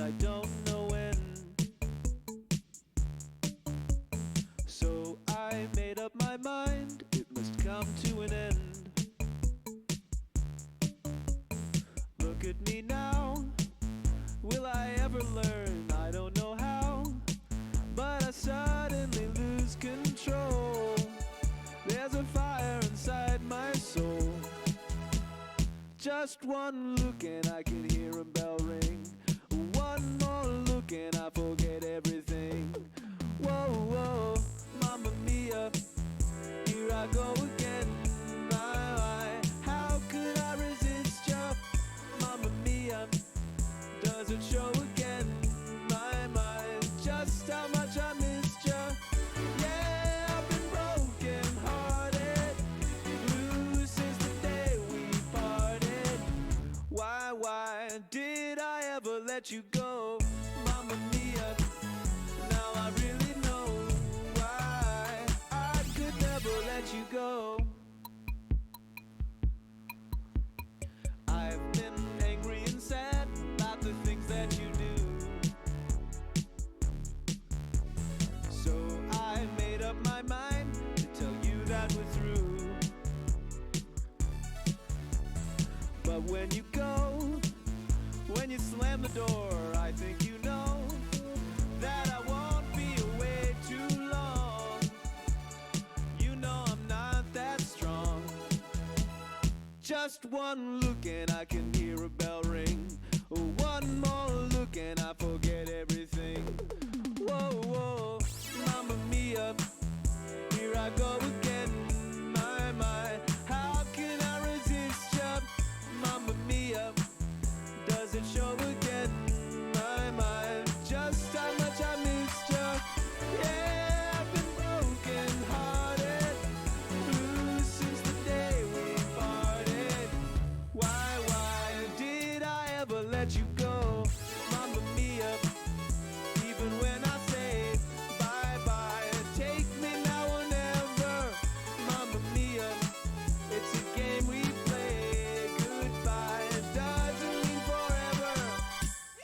I don't know when. So I made up my mind, it must come to an end. Look at me now, will I ever learn? I don't know how, but I suddenly lose control. There's a fire inside my soul. Just one look and I can hear a bell ring. One more look and I forget everything. Whoa, whoa, Mamma Mia, here I go again. My, how could I resist ya? Mamma Mia, does it show again? My, just how much I missed ya. Yeah, I've been broken hearted, blue since the day we parted. Why did I ever let you go? Mamma Mia, now I really know why I could never let you go. I've been angry and sad about the things that you do. So I made up my mind to tell you that we're through. But when you go, when you slam the door, I think you know that I won't be away too long. You know I'm not that strong. Just one look and I can hear a bell ring. One more look and I forget everything. Whoa, whoa, Mamma Mia, here I go again. My, how can I resist ya? Mamma Mia, does it show again? My, just how much I missed ya. Yeah, I've been broken hearted, blue since the day we parted. Why did I ever let you go? Mamma Mia, even when I say bye-bye, take me now or never. Mamma Mia, it's a game we play. Goodbye doesn't mean forever.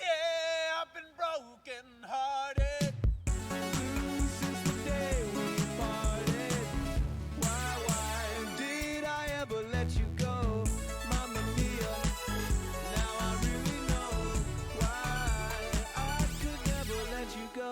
Yeah, I've been broken hearted, blue since the day we parted. Why did I ever let you go? Mamma Mia, now I really know why I could never let you go.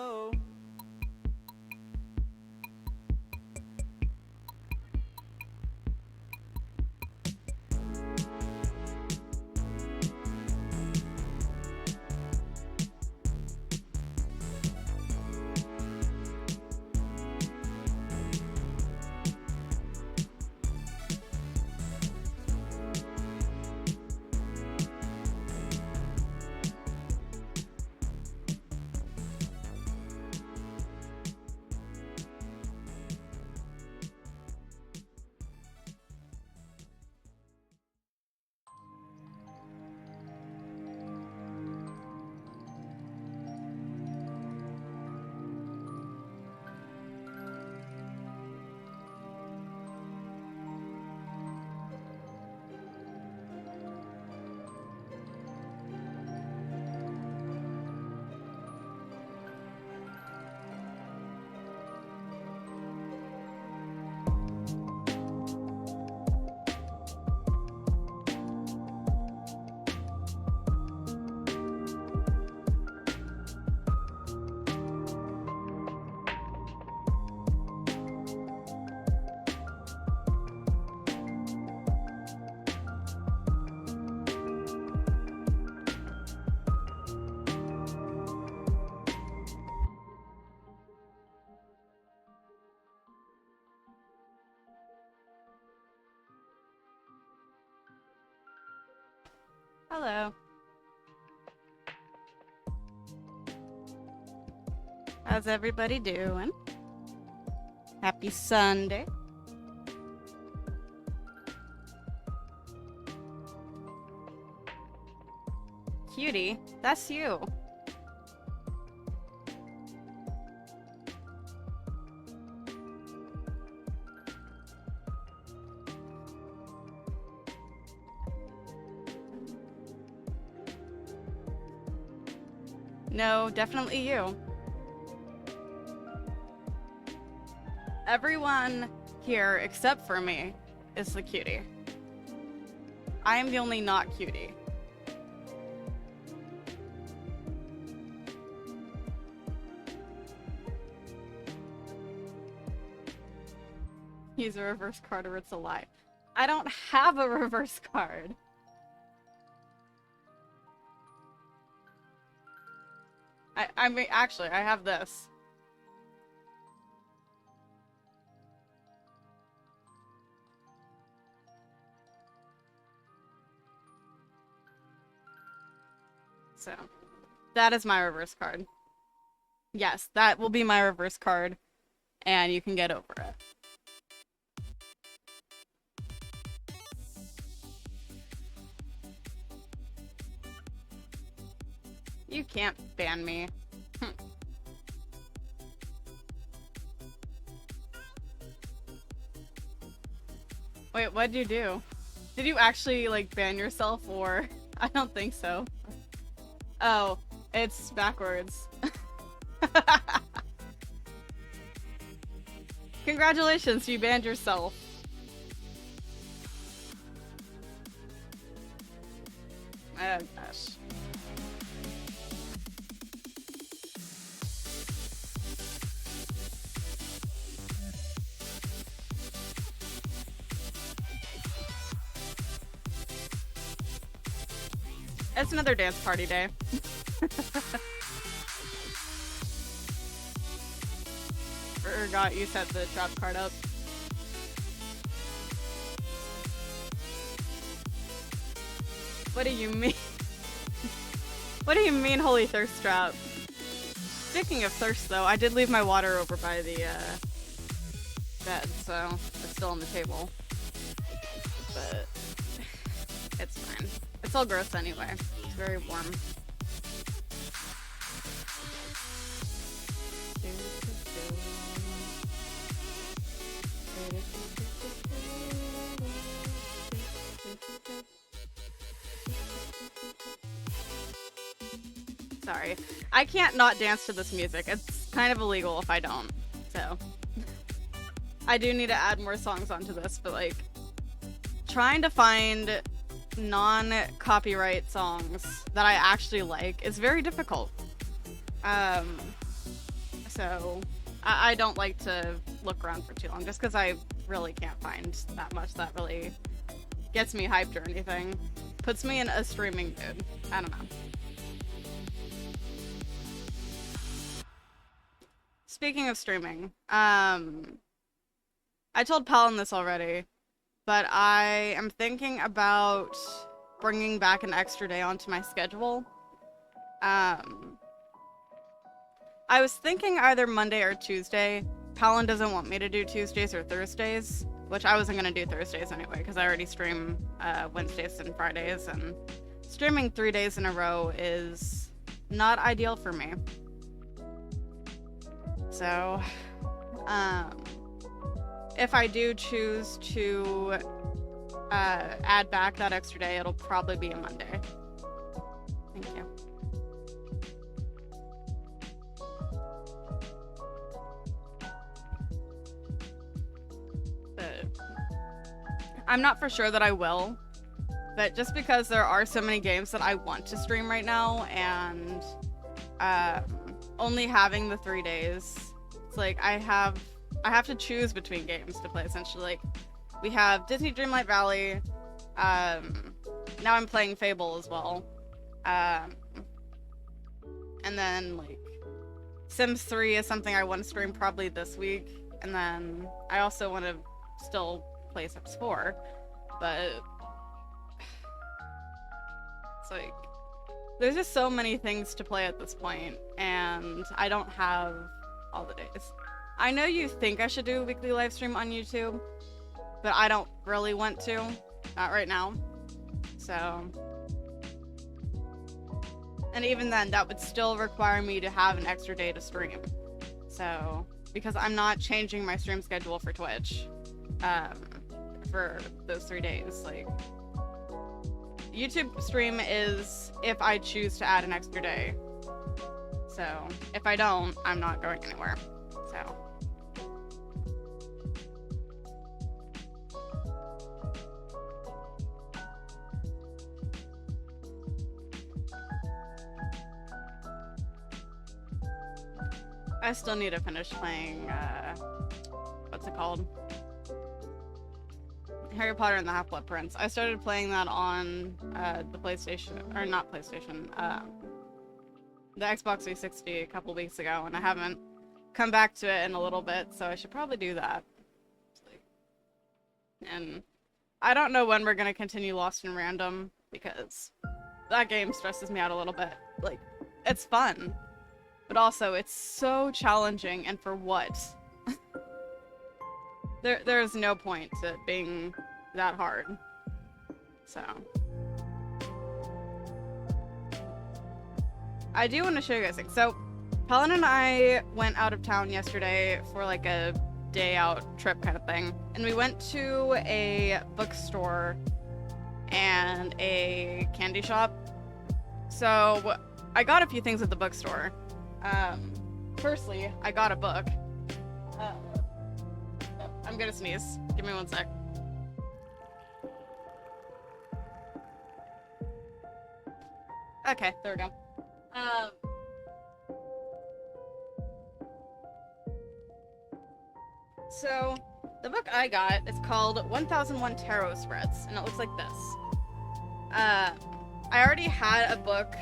Hello. How's everybody doing? Happy Sunday. Cutie, that's you. No, definitely you. Everyone here except for me is the cutie. I am the only not cutie. Use a reverse card or it's a lie. I don't have a reverse card. I mean, actually, I have this. So, that is my reverse card. Yes, that will be my reverse card, and you can get over it. You can't ban me. Wait, what'd you do? Did you actually, like, ban yourself, or... I don't think so. Oh, it's backwards. Congratulations, you banned yourself. Oh, gosh. It's another dance party day. Forgot you set the trap card up. What do you mean? What do you mean, holy thirst trap? Speaking of thirst, though, I did leave my water over by the bed, so it's still on the table. But it's fine. It's all gross anyway. It's very warm. Sorry. I can't not dance to this music. It's kind of illegal if I don't. So I do need to add more songs onto this, but like trying to find non-copyright songs that I actually like is very difficult. So I don't like to look around for too long just because I really can't find that much that really gets me hyped or anything. Puts me in a streaming mood. I don't know. Speaking of streaming, I told Palin this already, but I am thinking about bringing back an extra day onto my schedule. I was thinking either Monday or Tuesday. Palin doesn't want me to do Tuesdays or Thursdays, which I wasn't going to do Thursdays anyway, because I already stream Wednesdays and Fridays, and streaming 3 days in a row is not ideal for me. So, if I do choose to add back that extra day, it'll probably be a Monday. Thank you. But I'm not for sure that I will, but just because there are so many games that I want to stream right now, and only having the 3 days, it's like I have to choose between games to play, essentially. Like, we have Disney Dreamlight Valley, now I'm playing Fable as well, and then like Sims 3 is something I want to stream probably this week, and then I also want to still play Sims 4, but it's like there's just so many things to play at this point, and I don't have all the days. I know you think I should do a weekly live stream on YouTube, but I don't really want to. Not right now. So, and even then, that would still require me to have an extra day to stream. So, because I'm not changing my stream schedule for Twitch for those 3 days. Like, YouTube stream is if I choose to add an extra day. So if I don't, I'm not going anywhere. So. I still need to finish playing, what's it called? Harry Potter and the Half-Blood Prince. I started playing that on, the PlayStation, or not PlayStation, the Xbox 360 a couple weeks ago, and I haven't come back to it in a little bit, so I should probably do that. And I don't know when we're gonna continue Lost in Random, because that game stresses me out a little bit. Like, it's fun, but also it's so challenging, and for what? There's no point to it being that hard. So. I do want to show you guys things. So, Helen and I went out of town yesterday for like a day out trip kind of thing. And we went to a bookstore and a candy shop. So, I got a few things at the bookstore. Firstly, I got a book. I'm gonna sneeze. Give me one sec. Okay, there we go. So, the book I got is called 1001 Tarot Spreads, and it looks like this. I already had a book,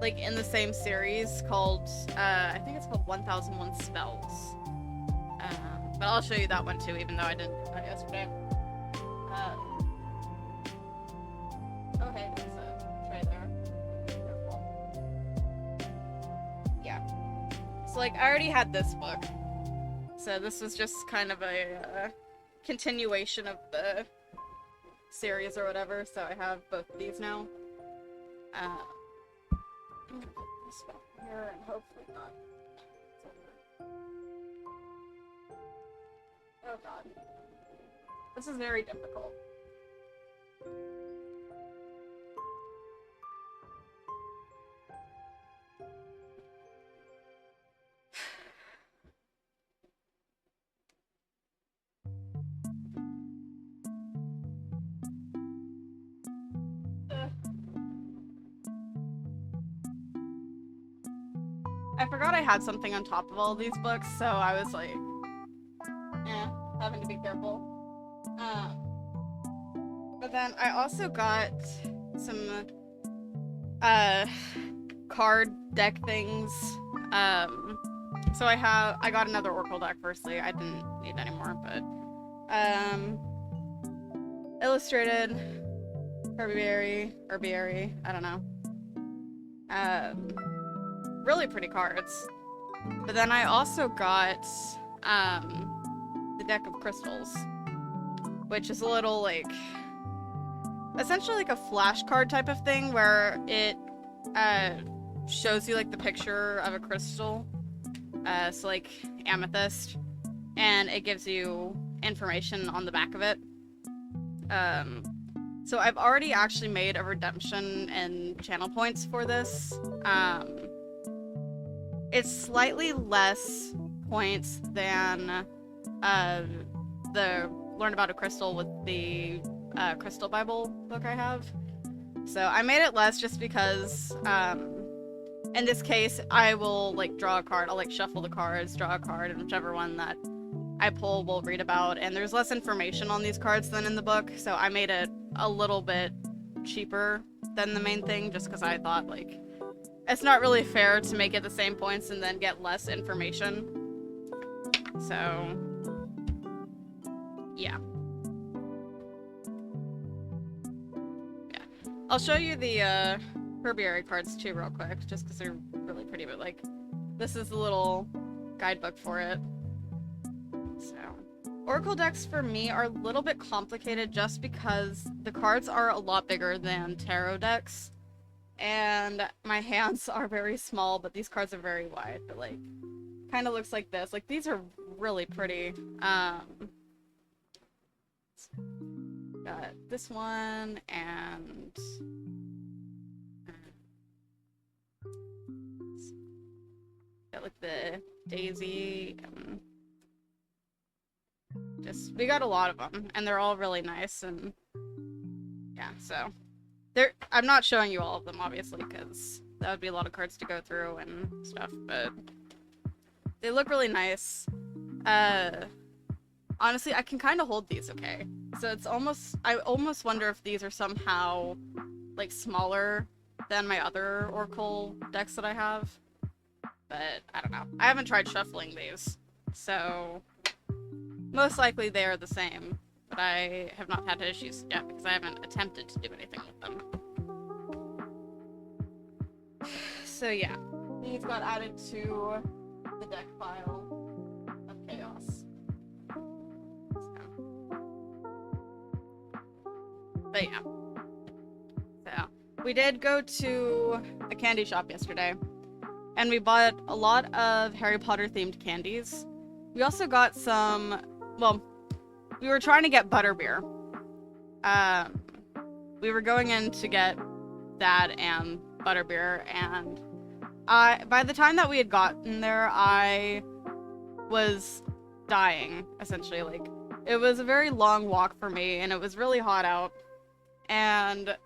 like, in the same series called, I think it's called 1001 Spells. But I'll show you that one too, even though I didn't do that yesterday. Okay, there's a tray there. Yeah. So, like, I already had this book. So this was just kind of a continuation of the series or whatever, so I have both of these now. I'm gonna put this back here and hopefully not. Oh god. This is very difficult. I forgot I had something on top of all these books, so I was like, having to be careful. But then I also got some card deck things. So I got another Oracle deck firstly. I didn't need any more, but illustrated herbiary, I don't know. Really pretty cards. But then I also got the deck of crystals, which is a little like essentially like a flashcard type of thing where it shows you like the picture of a crystal, so like amethyst, and it gives you information on the back of it. So I've already actually made a redemption and channel points for this. It's slightly less points than the Learn About a Crystal with the Crystal Bible book I have. So I made it less just because in this case I will like draw a card. I'll like shuffle the cards, draw a card, and whichever one that I pull will read about. And there's less information on these cards than in the book, so I made it a little bit cheaper than the main thing just because I thought like it's not really fair to make it the same points and then get less information. So, yeah. I'll show you the herbiary cards too real quick, just because they're really pretty, but like, this is the little guidebook for it. So, Oracle decks for me are a little bit complicated just because the cards are a lot bigger than tarot decks. And my hands are very small, but these cards are very wide, but like, kind of looks like this. Like, these are really pretty. Got this one, and the Daisy. We got a lot of them, and they're all really nice, and yeah, so I'm not showing you all of them, obviously, because that would be a lot of cards to go through and stuff, but they look really nice. Honestly, I can kind of hold these okay. So I almost wonder if these are somehow, like, smaller than my other Oracle decks that I have. But, I don't know. I haven't tried shuffling these, so most likely they are the same. But I have not had issues yet because I haven't attempted to do anything with them. So yeah, these got added to the deck pile of chaos. But yeah. So, we did go to a candy shop yesterday, and we bought a lot of Harry Potter themed candies. We also got some, well, we were trying to get butterbeer. We were going in to get that and butterbeer, and by the time that we had gotten there, I was dying, essentially. Like, it was a very long walk for me, and it was really hot out. And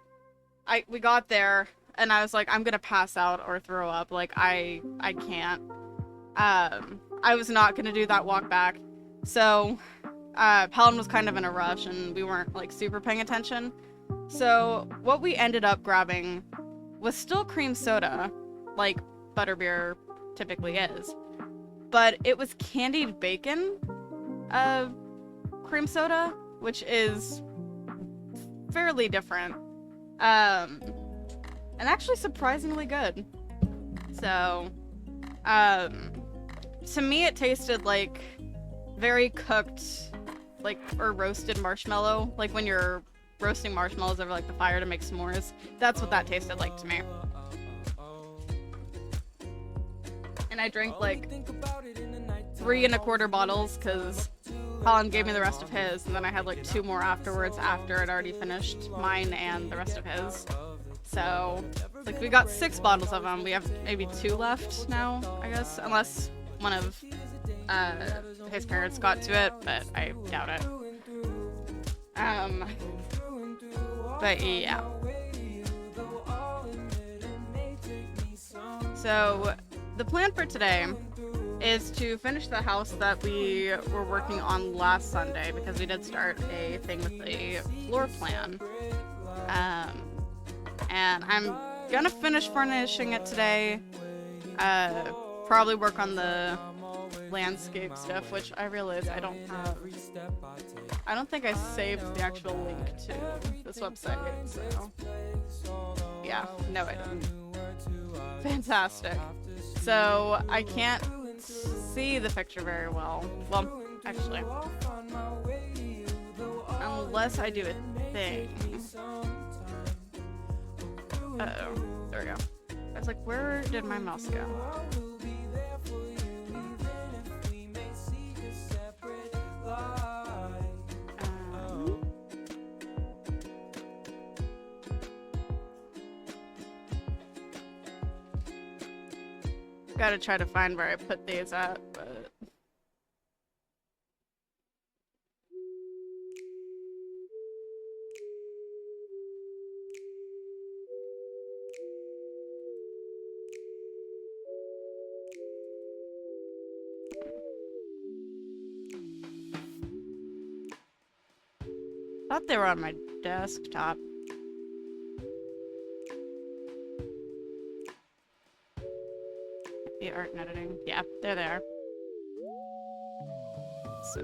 we got there, and I was like, I'm gonna pass out or throw up. Like, I can't. I was not gonna do that walk back. So, Paladin was kind of in a rush, and we weren't, like, super paying attention. So, what we ended up grabbing was still cream soda, like butterbeer typically is. But it was candied bacon cream soda, which is fairly different. And actually surprisingly good. So, to me it tasted like very cooked, like, or roasted marshmallow. Like when you're roasting marshmallows over, like, the fire to make s'mores. That's what that tasted like to me. And I drank, like, 3 1/4 bottles, because Colin gave me the rest of his, and then I had, like, 2 more afterwards after I'd already finished mine and the rest of his. So, like, we got 6 bottles of them. We have maybe 2 left now, I guess, unless one of his parents got to it, but I doubt it. But yeah. So, the plan for today is to finish the house that we were working on last Sunday, because we did start a thing with the floor plan. And I'm gonna finish furnishing it today. Probably work on the landscape stuff, which I realize I don't have. I don't think I saved the actual link to this website, so yeah, no I didn't. Fantastic. So I can't see the picture very well. Well, actually, unless I do a thing. Uh-oh. There we go. I was like, where did my mouse go? Gotta try to find where I put these at, but... thought they were on my desktop. The art and editing. Yeah, they're there. So.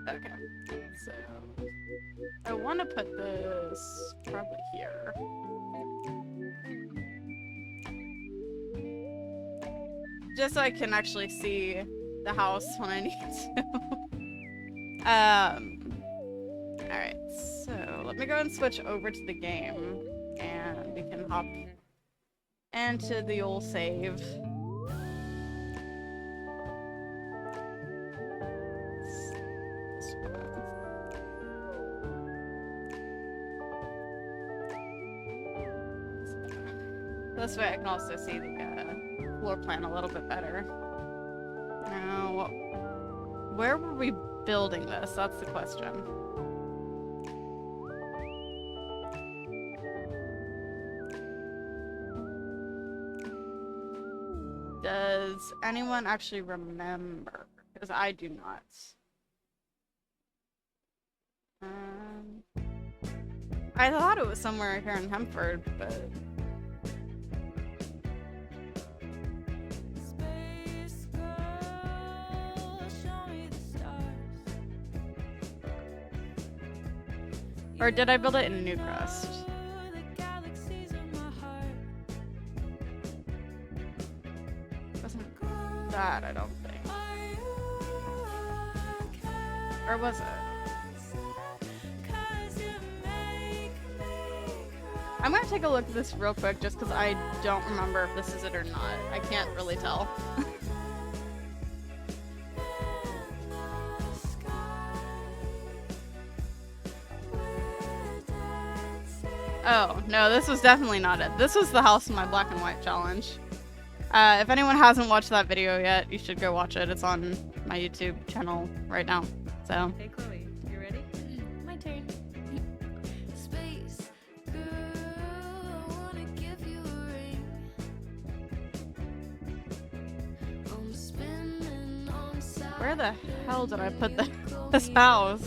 Okay. So. I want to put this probably here. Just so I can actually see the house when I need to. Alright, so let me go and switch over to the game, and we can hop into the old save. This way I can also see the floor plan a little bit better. Now, where were we building this? That's the question. Does anyone actually remember? Because I do not. I thought it was somewhere here in Hempford, but... Or did I build it in Newcrest? Wasn't that, I don't think. Or was it? I'm gonna take a look at this real quick just because I don't remember if this is it or not. I can't really tell. Oh, no, this was definitely not it. This was the house in my black and white challenge. If anyone hasn't watched that video yet, you should go watch it. It's on my YouTube channel right now. So. Hey Chloe, you ready? My turn. Space girl, I wanna give you a ring. I'm spinning on side. Where the hell did I put this house?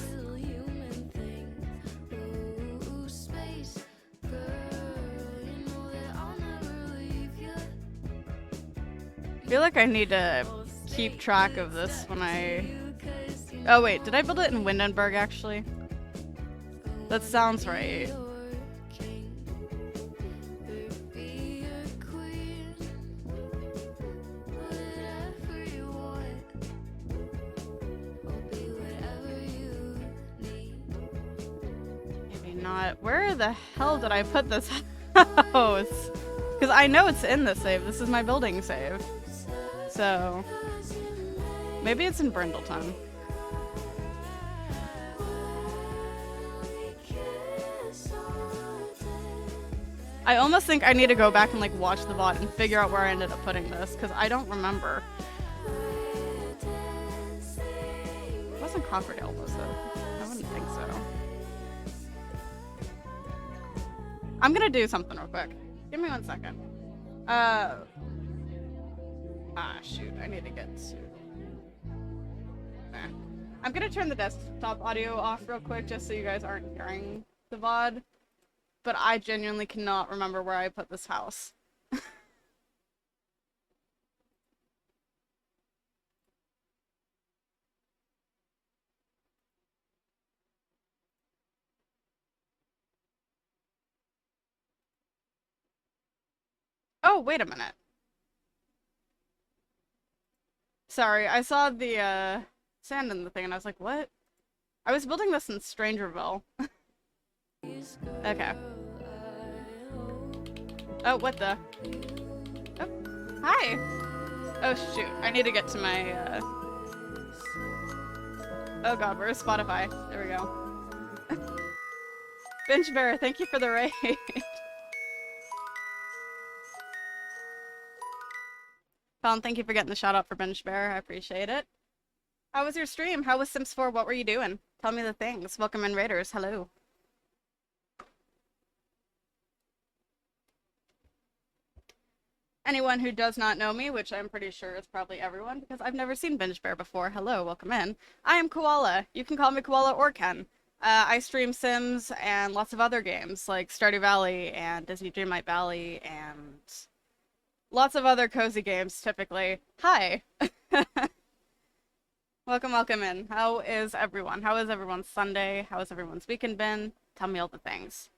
I feel like I need to keep track of this when I... Oh wait, did I build it in Windenburg actually? That sounds right. Maybe not. Where the hell did I put this house? Because I know it's in the save. This is my building save. So, maybe it's in Brindleton. I almost think I need to go back and like watch the VOD and figure out where I ended up putting this, because I don't remember. It wasn't Cofferdale, was it? I wouldn't think so. I'm gonna do something real quick. Give me 1 second. Shoot, I need to get to... Nah. I'm gonna turn the desktop audio off real quick just so you guys aren't hearing the VOD. But I genuinely cannot remember where I put this house. Oh, wait a minute. Sorry, I saw the sand in the thing and I was like, what? I was building this in Strangerville. Okay. Oh, what the? Oh, hi! Oh shoot, I need to get to my, Oh god, where's Spotify? There we go. Bench Bear, thank you for the raid. Colin, thank you for getting the shout out for Bench Bear. I appreciate it. How was your stream? How was Sims 4? What were you doing? Tell me the things. Welcome in, Raiders. Hello. Anyone who does not know me, which I'm pretty sure is probably everyone, because I've never seen Bench Bear before. Hello, welcome in. I am Koala. You can call me Koala or Ken. I stream Sims and lots of other games, like Stardew Valley and Disney Dreamlight Valley and lots of other cozy games, typically. Hi! Welcome, welcome in. How is everyone? How is everyone's Sunday? How has everyone's weekend been? Tell me all the things.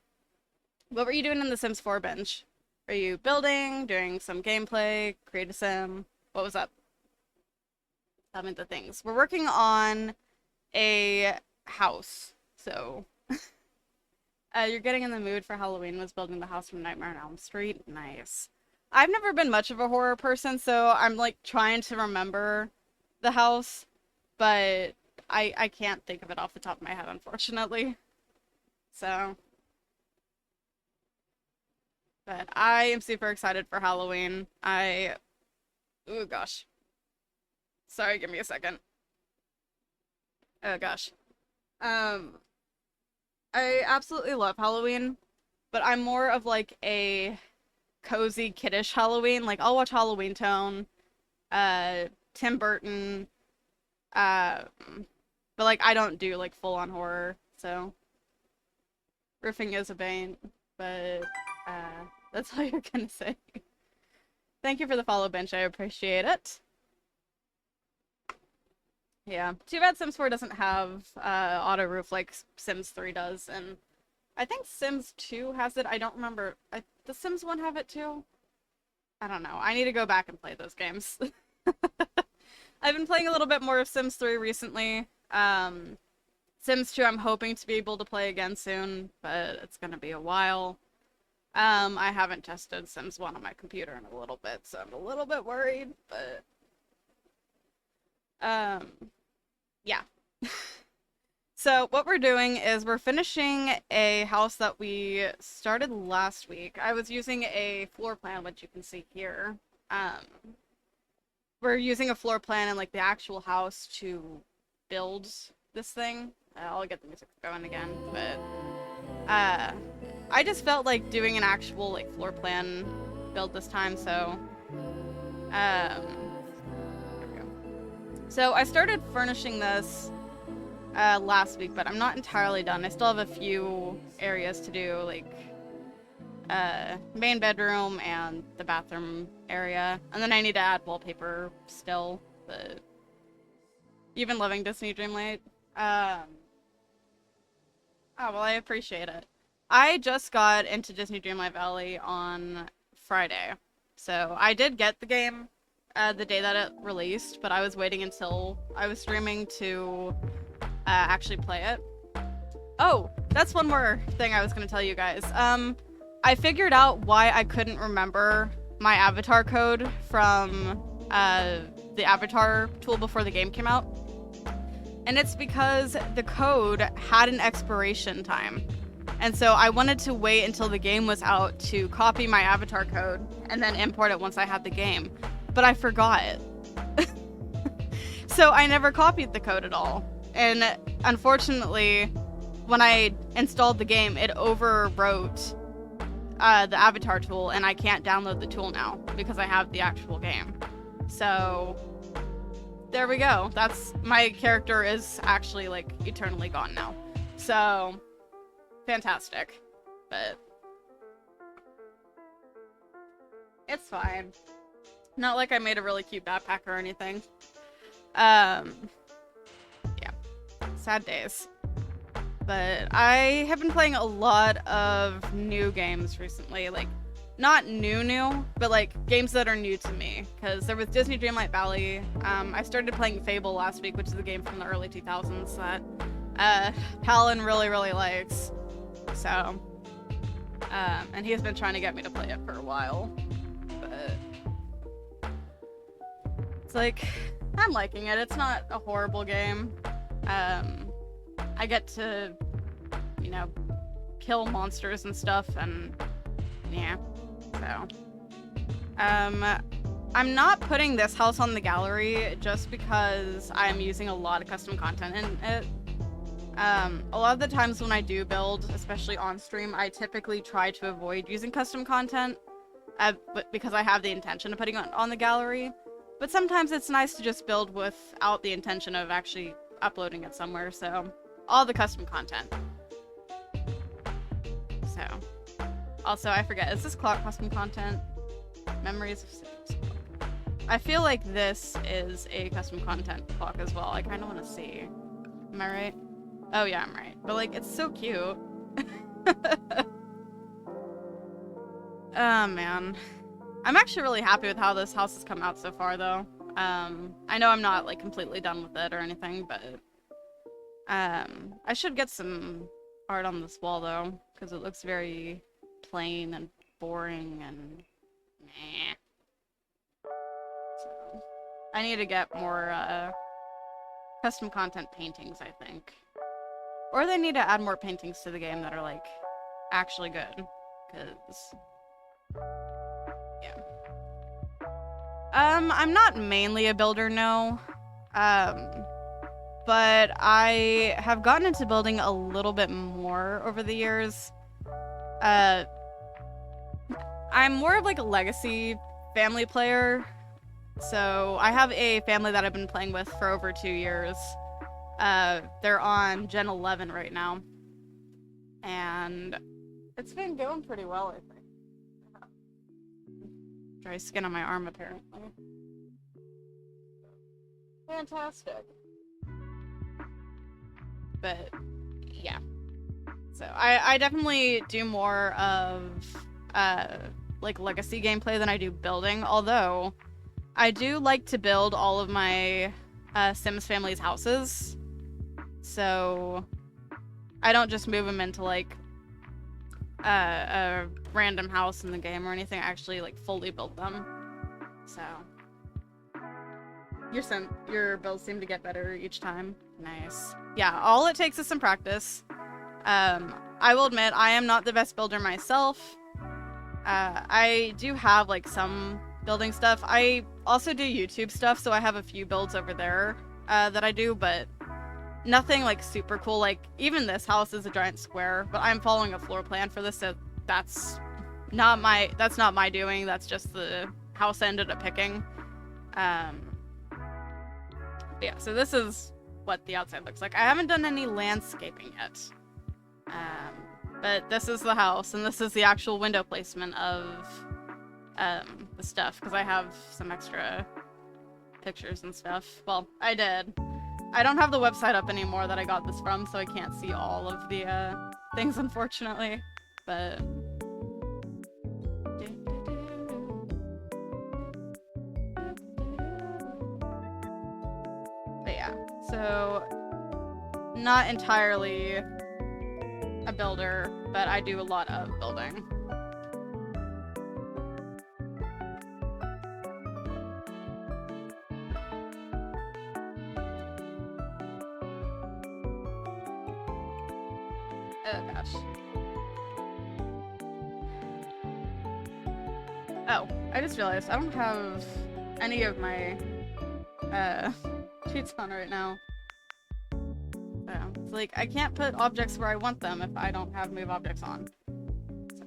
What were you doing in the Sims 4 binge? Are you building, doing some gameplay, create a sim? What was up? Tell me the things. We're working on a house, so... you're getting in the mood for Halloween, was building the house from Nightmare on Elm Street. Nice. I've never been much of a horror person, so I'm like trying to remember the house, but I can't think of it off the top of my head, unfortunately. So... But I am super excited for Halloween. Oh gosh. Sorry, give me a second. Oh gosh. Um, I absolutely love Halloween, but I'm more of like a cozy, kiddish Halloween. Like I'll watch Halloween Town, uh, Tim Burton, uh, but like I don't do like full on horror. So roofing is a bane, but that's all you're gonna say. Thank you for the follow, Bench. I appreciate it. Yeah, too bad Sims 4 doesn't have auto roof like Sims 3 does, and I think Sims 2 has it. I don't remember. Does Sims 1 have it too? I don't know. I need to go back and play those games. I've been playing a little bit more of Sims 3 recently. Sims 2 I'm hoping to be able to play again soon, but it's gonna be a while. I haven't tested Sims 1 on my computer in a little bit, so I'm a little bit worried, but yeah. So what we're doing is we're finishing a house that we started last week. I was using a floor plan, which you can see here. We're using a floor plan and like the actual house to build this thing. I'll get the music going again, but I just felt like doing an actual like floor plan build this time, so there we go. So I started furnishing this last week, but I'm not entirely done. I still have a few areas to do, like main bedroom and the bathroom area, and then I need to add wallpaper still. But you've been loving Disney Dreamlight. Oh well, I appreciate it. I just got into Disney Dreamlight Valley on Friday, so I did get the game the day that it released, but I was waiting until I was streaming to actually play it. Oh, that's one more thing I was going to tell you guys. I figured out why I couldn't remember my avatar code from the avatar tool before the game came out. And it's because the code had an expiration time. And so I wanted to wait until the game was out to copy my avatar code and then import it once I had the game. But I forgot. So I never copied the code at all. And unfortunately, when I installed the game, it overwrote the avatar tool, and I can't download the tool now because I have the actual game. So there we go. That's my character is actually like eternally gone now. So fantastic. But it's fine. Not like I made a really cute backpack or anything. Yeah. Sad days. But I have been playing a lot of new games recently. Like, not new, but like games that are new to me. Because there was Disney Dreamlight Valley. I started playing Fable last week, which is a game from the early 2000s that Palin really, really likes. So, and he's been trying to get me to play it for a while. But it's like, I'm liking it. It's not a horrible game. I get to, you know, kill monsters and stuff, and yeah, so. I'm not putting this house on the gallery just because I'm using a lot of custom content in it. A lot of the times when I do build, especially on stream, I typically try to avoid using custom content, but because I have the intention of putting it on the gallery. But sometimes it's nice to just build without the intention of actually uploading it somewhere, so all the custom content. So, also I forget, is this clock custom content? Memories of Cities. I feel like this is a custom content clock as well. I kind of want to see. Am I right? Oh yeah, I'm right. But like, it's so cute. Oh man. I'm actually really happy with how this house has come out so far though. I know I'm not like completely done with it or anything, but I should get some art on this wall though, because it looks very plain and boring and meh. So I need to get more custom content paintings, I think. Or they need to add more paintings to the game that are like actually good, because I'm not mainly a builder, no. But I have gotten into building a little bit more over the years. I'm more of like a legacy family player. So I have a family that I've been playing with for over 2 years. They're on Gen 11 right now. And it's been going pretty well, I think. Dry skin on my arm, apparently. Fantastic. But, yeah. So, I definitely do more of, like, legacy gameplay than I do building, although I do like to build all of my Sims family's houses. So, I don't just move them into, like, a random house in the game or anything. I actually, like, fully build them. So, your builds seem to get better each time. Nice. Yeah, all it takes is some practice. I will admit, I am not the best builder myself. I do have, like, some building stuff. I also do YouTube stuff, so I have a few builds over there that I do, but nothing, like, super cool. Like, even this house is a giant square, but I'm following a floor plan for this, so that's not my doing. That's just the house I ended up picking. Yeah, so this is what the outside looks like. I haven't done any landscaping yet. But this is the house, and this is the actual window placement of the stuff, because I have some extra pictures and stuff. Well, I did. I don't have the website up anymore that I got this from, so I can't see all of the things, unfortunately. But yeah, so not entirely a builder, but I do a lot of building. Oh gosh. Oh, I just realized I don't have any of my cheats on right now. So, it's like I can't put objects where I want them if I don't have move objects on. So.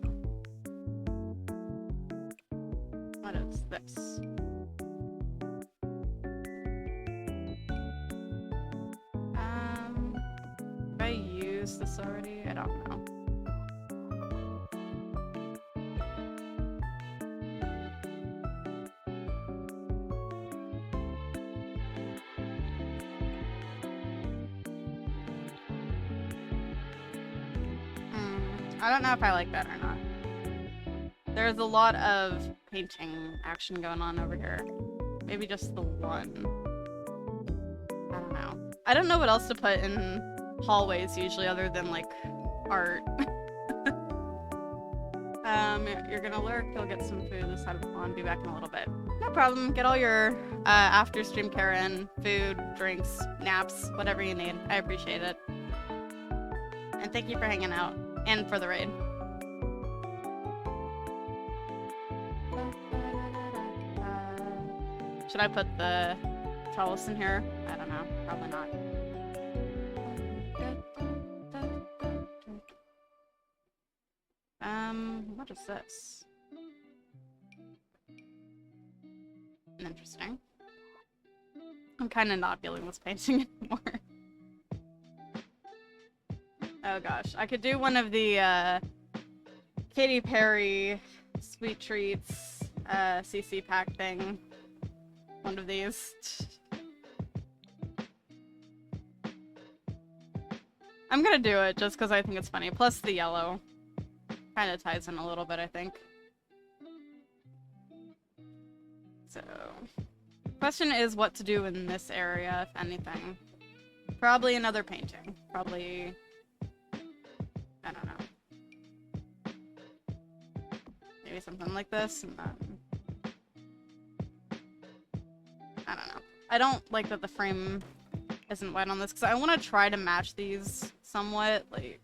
What is this? Have I used this already? I don't know. I don't know if I like that or not. There's a lot of painting action going on over here. Maybe just the one. I don't know. I don't know what else to put in hallways usually other than, like, art. You're gonna lurk, you'll get some food this side of the pond, be back in a little bit. No problem, get all your after stream care in, food, drinks, naps, whatever you need. I appreciate it. And thank you for hanging out. And for the raid. Should I put the trellis in here? I don't know. Probably not. What is this? Interesting. I'm kind of not feeling this painting anymore. Oh gosh, I could do one of the Katy Perry Sweet Treats CC pack thing. One of these. I'm gonna do it just because I think it's funny. Plus the yellow kind of ties in a little bit, I think. So, question is what to do in this area, if anything. Probably another painting. Probably, I don't know. Maybe something like this, and then I don't know. I don't like that the frame isn't white on this, because I want to try to match these somewhat, like,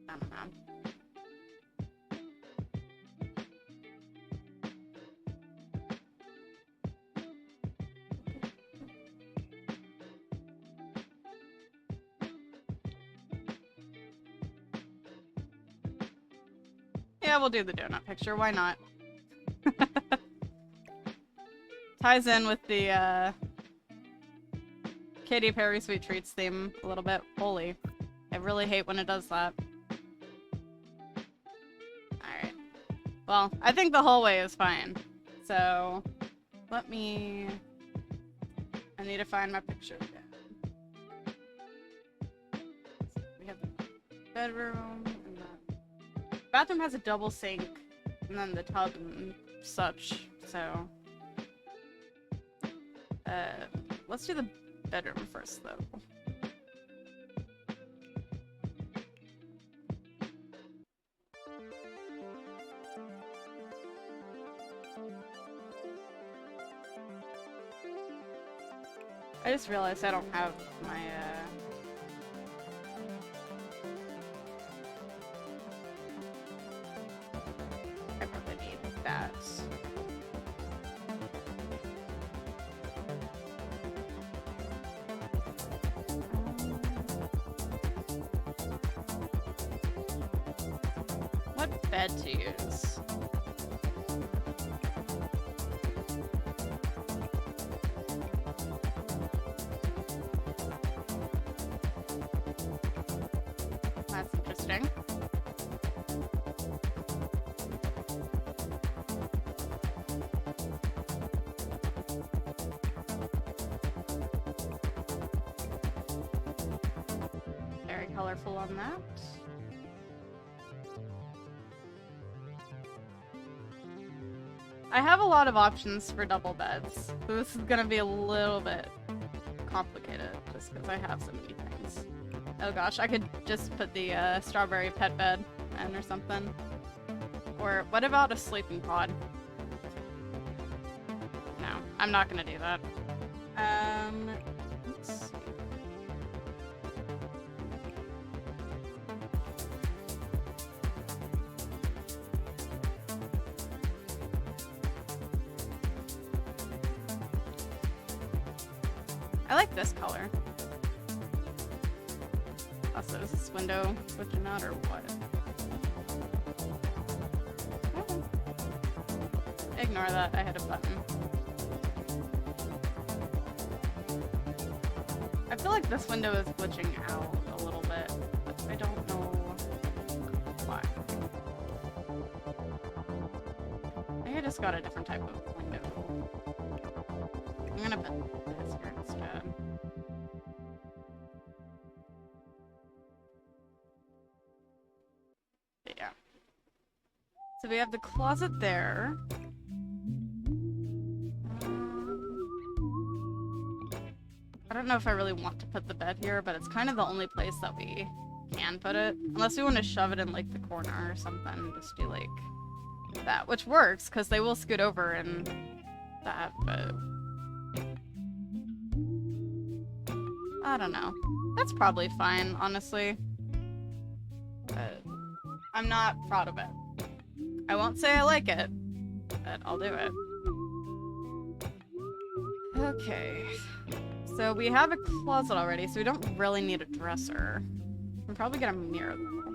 I don't know. Yeah, we'll do the donut picture. Why not? Ties in with the Katy Perry Sweet Treats theme a little bit. Holy. I really hate when it does that. Alright. Well, I think the hallway is fine. So, let me... I need to find my picture again. We have the bedroom, and the bathroom has a double sink, and then the tub and such, so... let's do the bedroom first, though. I just realized I don't have my, I probably need that. What bed to use? That's interesting. Very colorful on that. I have a lot of options for double beds, so this is gonna be a little bit complicated just because I have so many things. Oh gosh, I could just put the strawberry pet bed in or something. Or what about a sleeping pod? No, I'm not gonna do that. Let's see. I like this color. Also, is this window switching out or what? Oh. Ignore that, I hit a button. I feel like this window is glitching out a little bit, but I don't know why. Maybe I just got a different type of window. I'm gonna put this here instead. Yeah. So we have the closet there. I don't know if I really want to put the bed here, but it's kind of the only place that we can put it. Unless we want to shove it in like the corner or something, just do like that, which works because they will scoot over and that, but I don't know. That's probably fine, honestly. But I'm not proud of it. I won't say I like it, but I'll do it. Okay. So we have a closet already, so we don't really need a dresser. We'll probably get a mirror though.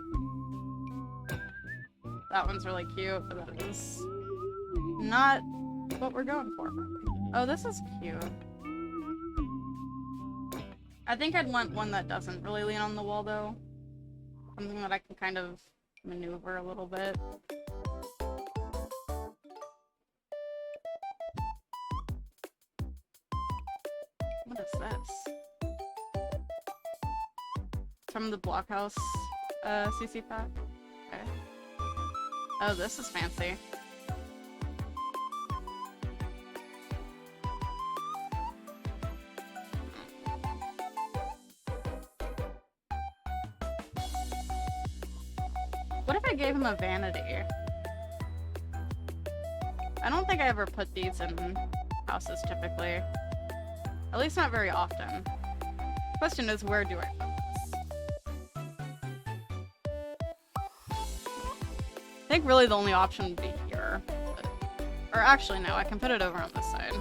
That one's really cute, but that is not what we're going for. Oh, this is cute. I think I'd want one that doesn't really lean on the wall though. Something that I can kind of maneuver a little bit. What is this? From the Blockhouse CC pack? Okay. Oh, this is fancy. What if I gave him a vanity? I don't think I ever put these in houses typically. At least not very often. Question is, where do I put this? I think really the only option would be here. But, or actually no, I can put it over on this side.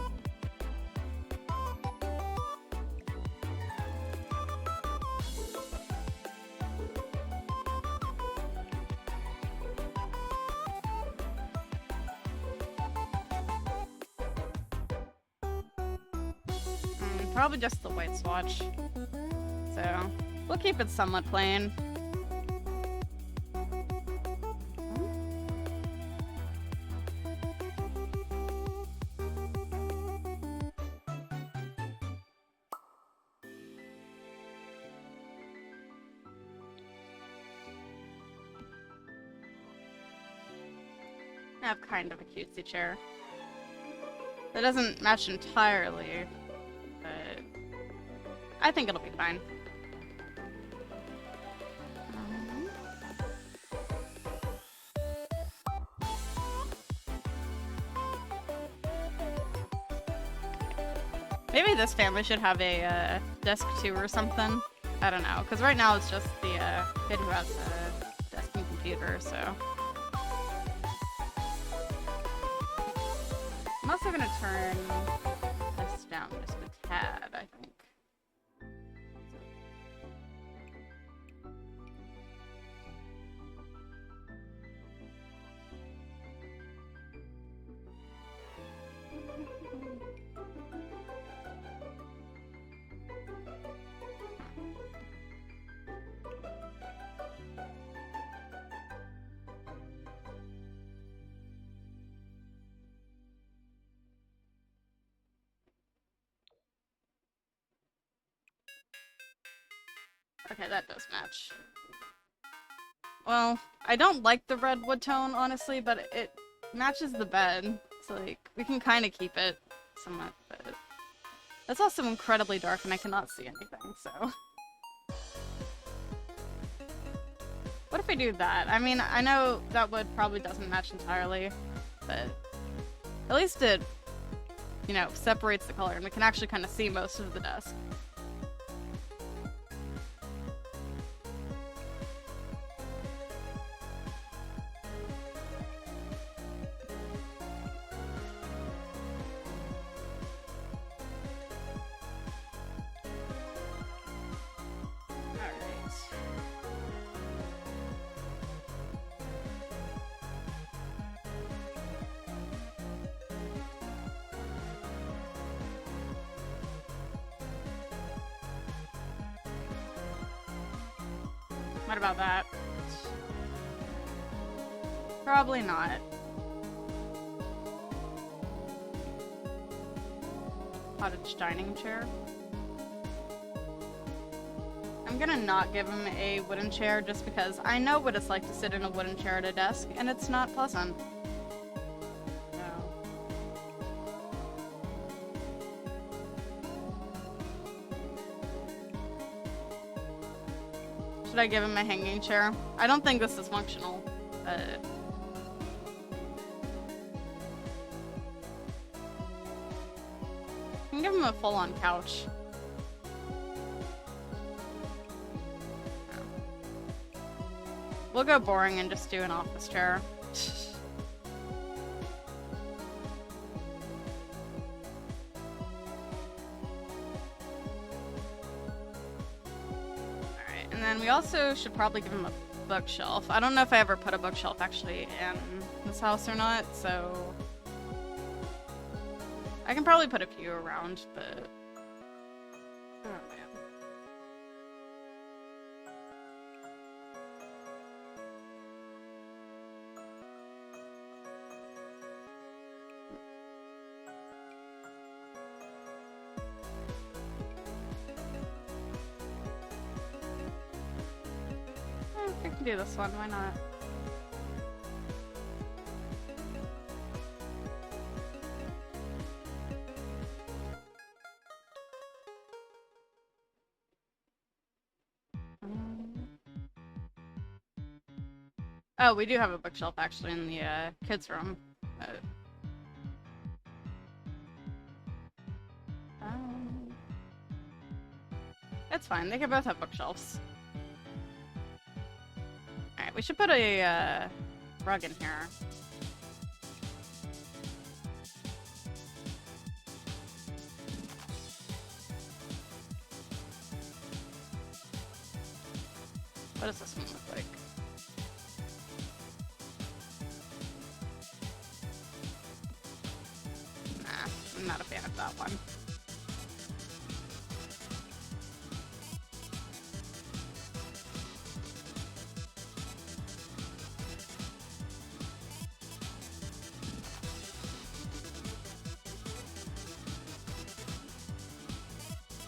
probably just the white swatch. So we'll keep it somewhat plain. I have kind of a cutesy chair. It doesn't match entirely, but I think it'll be fine. Maybe this family should have a desk too or something. I don't know, because right now it's just the kid who has a desk and computer, so. I'm also gonna turn this down just a tad, I think. Okay, that does match. Well, I don't like the redwood tone, honestly, but it matches the bed. So, like, we can kind of keep it somewhat, but it's also incredibly dark and I cannot see anything, so. What if we do that? I mean, I know that wood probably doesn't match entirely, but at least it, you know, separates the color and we can actually kind of see most of the desk. What about that? Probably not. Cottage dining chair. I'm gonna not give him a wooden chair just because I know what it's like to sit in a wooden chair at a desk, and it's not pleasant. Should I give him a hanging chair? I don't think this is functional, but... I can give him a full-on couch. We'll go boring and just do an office chair. And then we also should probably give him a bookshelf. I don't know if I ever put a bookshelf actually in this house or not, so... I can probably put a few around, but... Oh man. I can do this one, why not? Oh, we do have a bookshelf actually in the kids' room. It's fine, they can both have bookshelves. Alright, we should put a rug in here. What does this one look like? Nah, I'm not a fan of that one.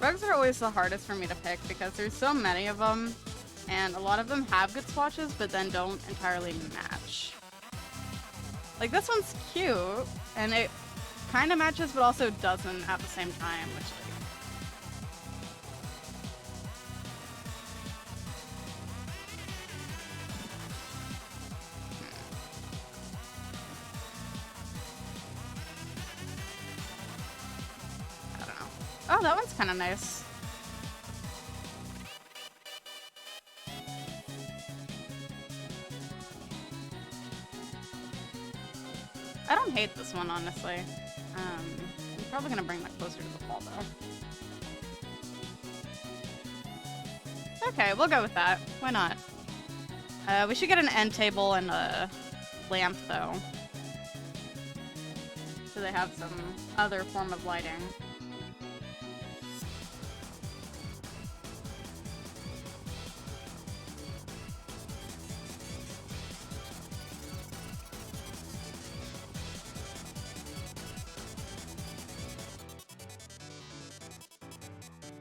Rugs are always the hardest for me to pick because there's so many of them, and a lot of them have good swatches, but then don't entirely match. Like, this one's cute, and it kind of matches, but also doesn't at the same time, which, like... I don't know. Oh, that one's kind of nice. I don't hate this one, honestly. I'm probably gonna bring that closer to the wall, though. Okay, we'll go with that. Why not? We should get an end table and a lamp, though. So they have some other form of lighting.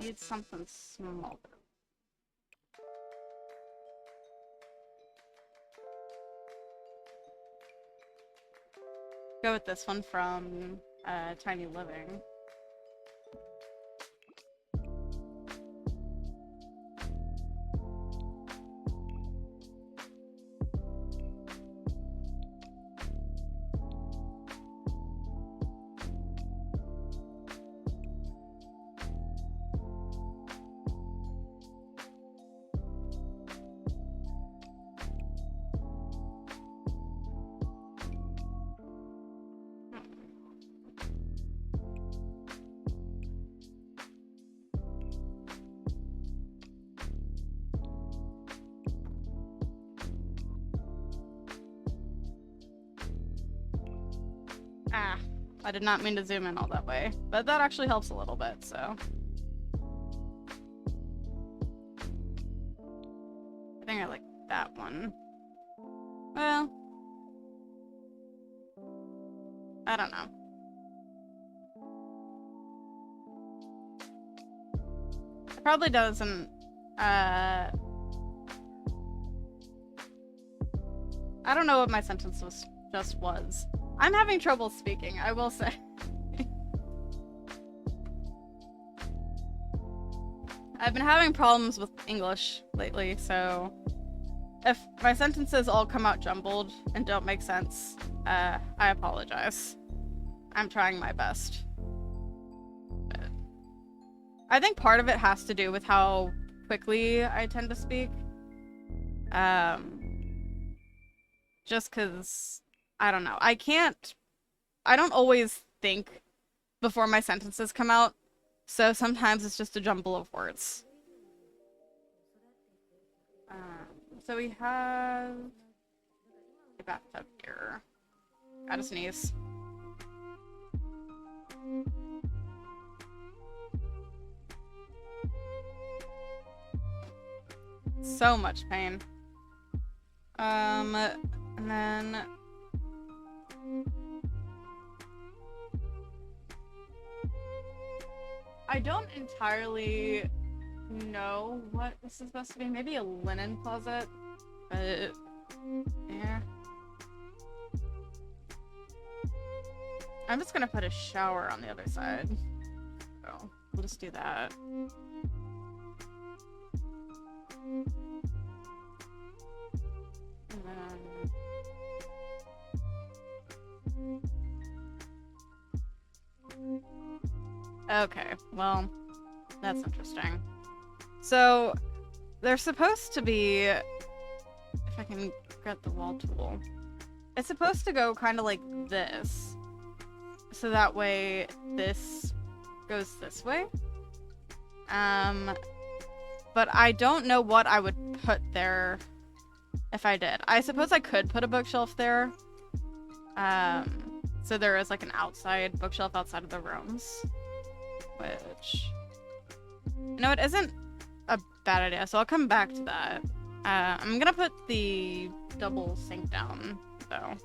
Need something smaller. Go with this one from Tiny Living. Ah, I did not mean to zoom in all that way, but that actually helps a little bit, so. I think I like that one. Well, I don't know. It probably doesn't, I don't know what my sentence was. I'm having trouble speaking, I will say. I've been having problems with English lately, so if my sentences all come out jumbled and don't make sense, I apologize. I'm trying my best. But I think part of it has to do with how quickly I tend to speak. Just 'cause I don't know. I don't always think before my sentences come out, so sometimes it's just a jumble of words. So we have a bathtub here. Gotta sneeze. So much pain. And then I don't entirely know what this is supposed to be. Maybe a linen closet, but yeah. I'm just gonna put a shower on the other side. So we'll just do that. And then okay, well, that's interesting. So, they're supposed to be, if I can get the wall tool, it's supposed to go kind of like this. So that way, this goes this way. But I don't know what I would put there if I did. I suppose I could put a bookshelf there. So there is like an outside bookshelf outside of the rooms. Which, no, it isn't a bad idea, so I'll come back to that. I'm gonna put the double sink down, though.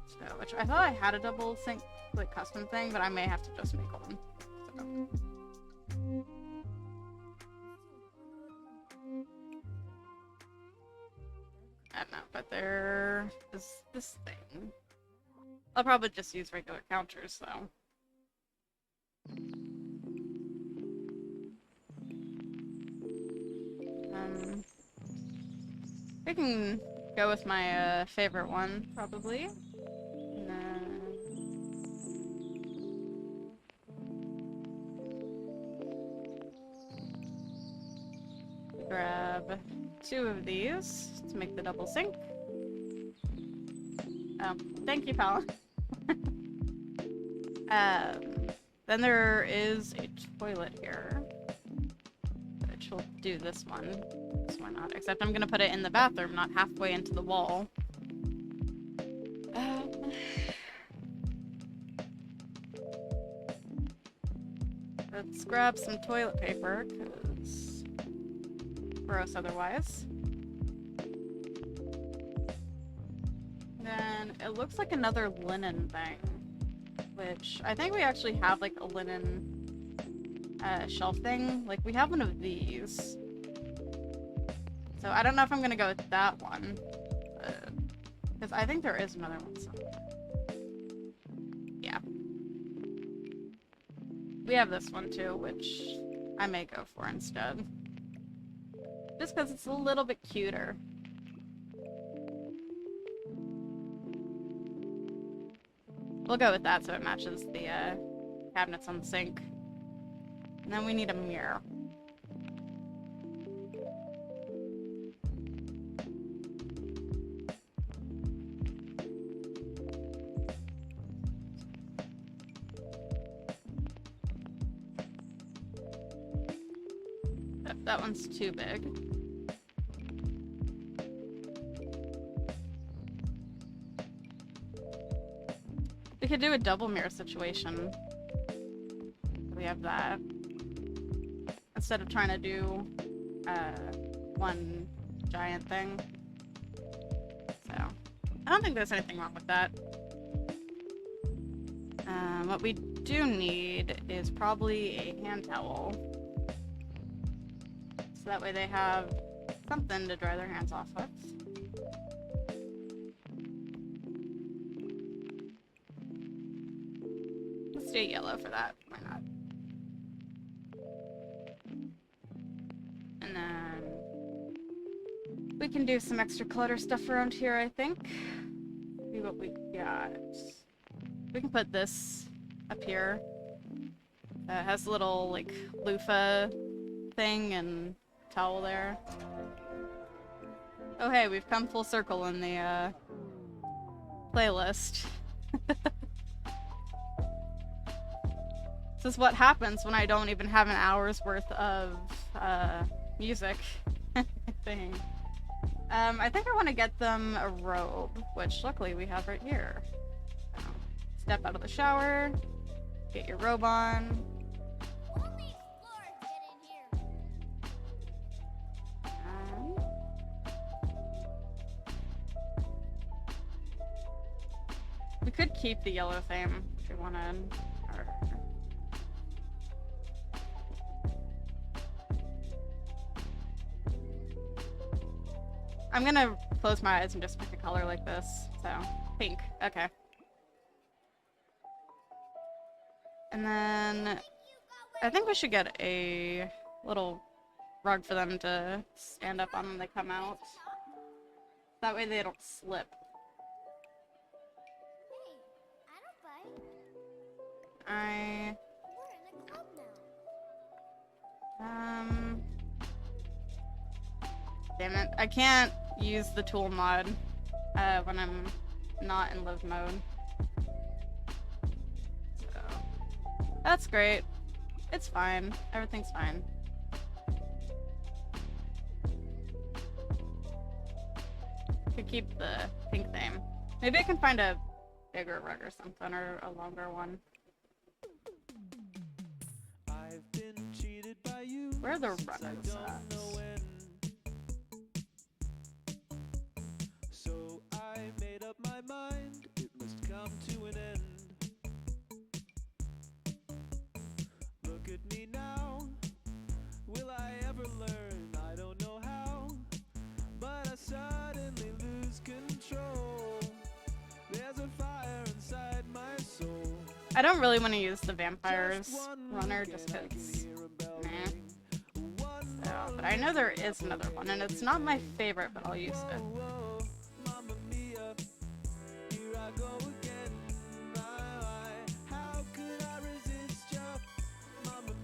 So, which I thought I had a double sink, like, custom thing, but I may have to just make one. So. I don't know, but there is this thing. I'll probably just use regular counters though. We can go with my favorite one, probably. And then... grab 2 of these to make the double sink. Oh, thank you, pal. Then there is a toilet here, which will do this one. So why not? Except I'm gonna put it in the bathroom, not halfway into the wall. Let's grab some toilet paper, because gross otherwise. Then it looks like another linen thing, which I think we actually have like a linen shelf thing. Like we have one of these. So I don't know if I'm gonna go with that one, because I think there is another one somewhere. Yeah. We have this one too, which I may go for instead. Just because it's a little bit cuter. We'll go with that so it matches the cabinets on the sink. And then we need a mirror. Oh, that one's too big. We could do a double mirror situation. We have that. Instead of trying to do one giant thing. So, I don't think there's anything wrong with that. What we do need is probably a hand towel. So that way they have something to dry their hands off with. Let's do yellow for that. Why not? And then we can do some extra clutter stuff around here, I think. See what we got. We can put this up here. It has a little, like, loofah thing and towel there. Oh hey, we've come full circle in the playlist. This is what happens when I don't even have an hour's worth of music thing. I think I want to get them a robe, which luckily we have right here. So, step out of the shower, get your robe on. Only explorers get in here. We could keep the yellow theme if we wanted. Or... I'm gonna close my eyes and just pick a color like this. So, pink. Okay. And then I think we should get a little rug for them to stand up on when they come out. That way they don't slip. Hey, I don't bite. We're in a club now. Damn it. I can't use the tool mod when I'm not in live mode. So, that's great. It's fine. Everything's fine. Could keep the pink theme. Maybe I can find a bigger rug or something, or a longer one. I've been cheated by you. Where are the since I rugs don't at? know when. So I made up my mind, it must come to an end. Look at me now, will I ever learn? I don't know how, but I suddenly lose I don't really want to use the vampires runner just because. Nah. So, but I know there is another one, and it's not my favorite, but I'll use it.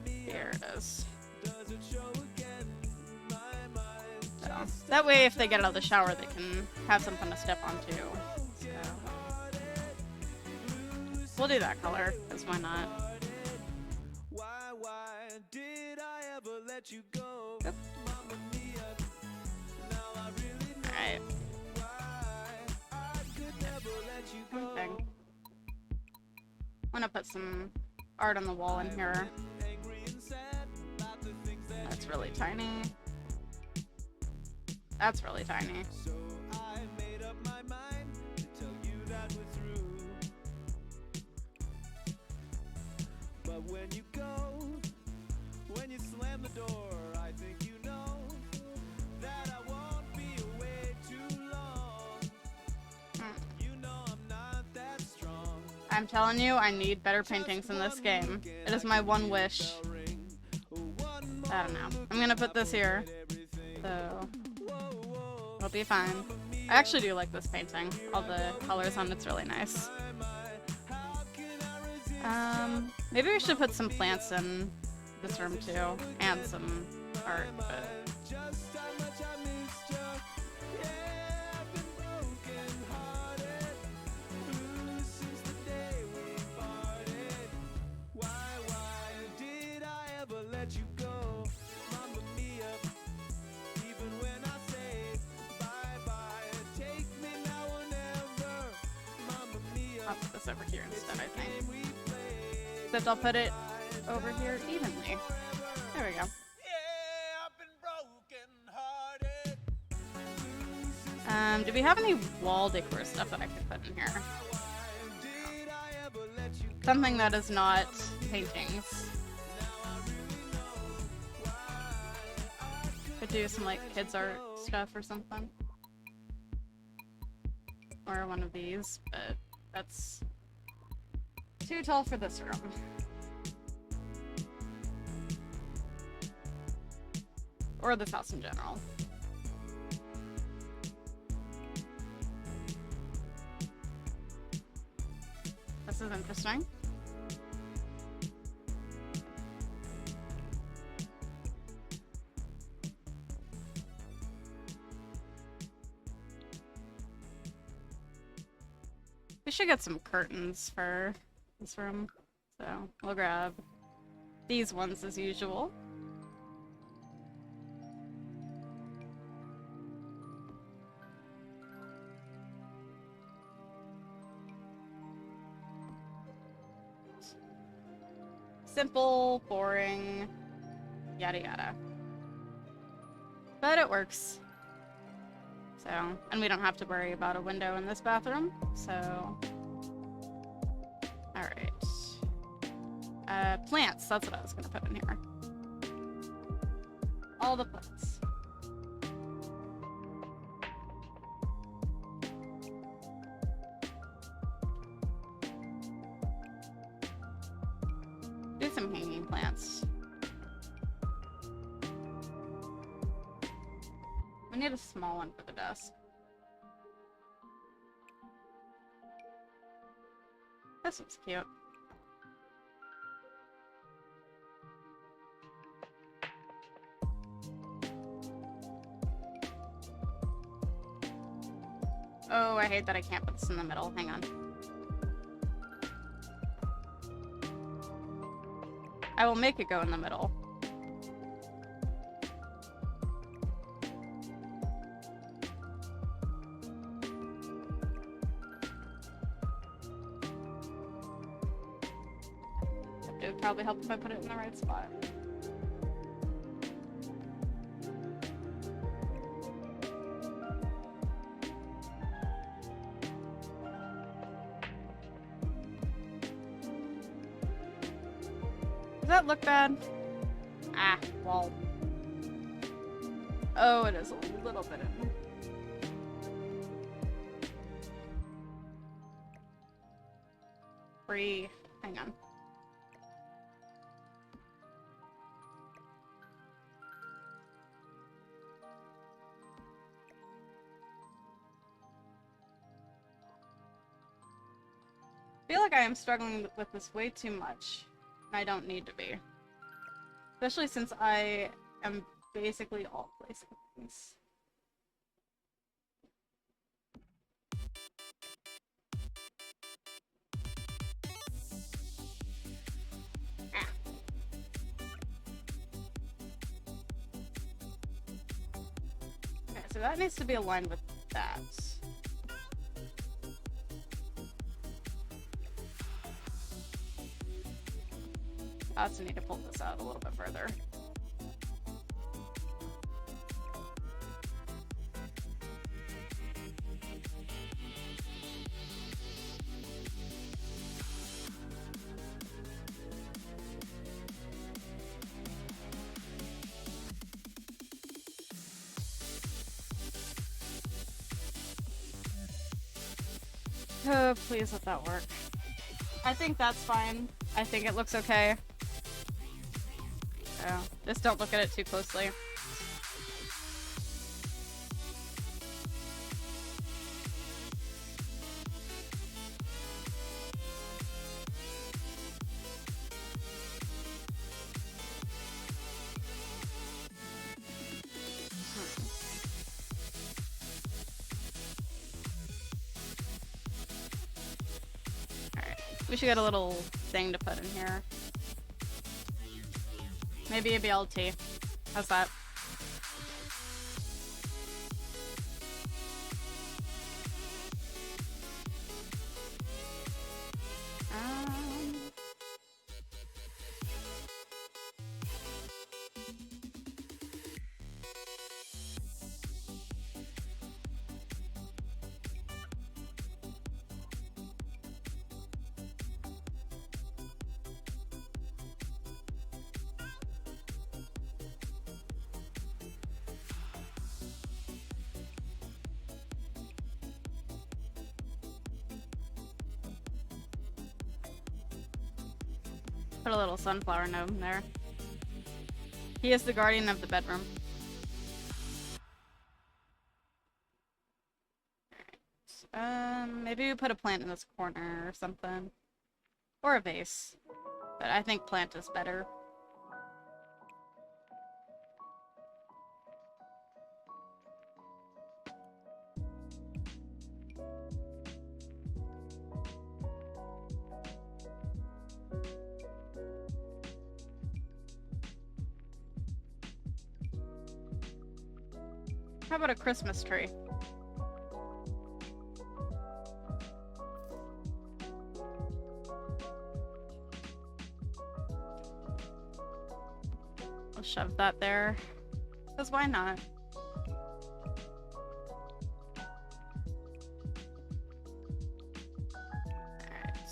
Here it is. So, that way, if they get out of the shower, they can have something to step on too. So, we'll do that color, because why not? Oop. Alright. Okay. I'm gonna put some art on the wall in here. That's really tiny. That's really tiny. But when you go, when you slam the door, I think you know that I won't be away too long. You know I'm not that strong. I'm telling you, I need better paintings in this game. It is my one wish. I don't know. I'm gonna put this here, so it'll be fine. I actually do like this painting. All the colors on it's really nice. Maybe we should put some plants in this room too, and some art, but... I'll put this over here instead, I think. Except I'll put it over here evenly. There we go. Do we have any wall decor stuff that I could put in here? Something that is not paintings. Could do some like kids art stuff or something. Or one of these, but that's too tall for this room. Or this house in general. This is interesting. We should get some curtains for this room, so we'll grab these ones as usual. Simple, boring, yada yada. But it works. So, and we don't have to worry about a window in this bathroom, so... Alright. Plants, that's what I was gonna put in here. All the plants. Do some hanging plants. We need a small one for the desk. This one's cute. Oh, I hate that I can't put this in the middle. Hang on. I will make it go in the middle. It would probably help if I put it in the right spot. Does that look bad? Ah, well. Oh, it is a little bit in. Free. I Hang on. I feel like I am struggling with this way too much. And I don't need to be. Especially since I am basically all placing things. Okay, so that needs to be aligned with that. I also need to pull this out a little bit further. Oh, please let that work. I think that's fine. I think it looks okay. Oh, just don't look at it too closely. Alright, we should get a little thing to put in here. Maybe a BLT. How's that? Put a little sunflower gnome there. He is the guardian of the bedroom. Maybe we put a plant in this corner or something. Or a vase. But I think plant is better. How about a Christmas tree? I'll shove that there. Because why not? Alright.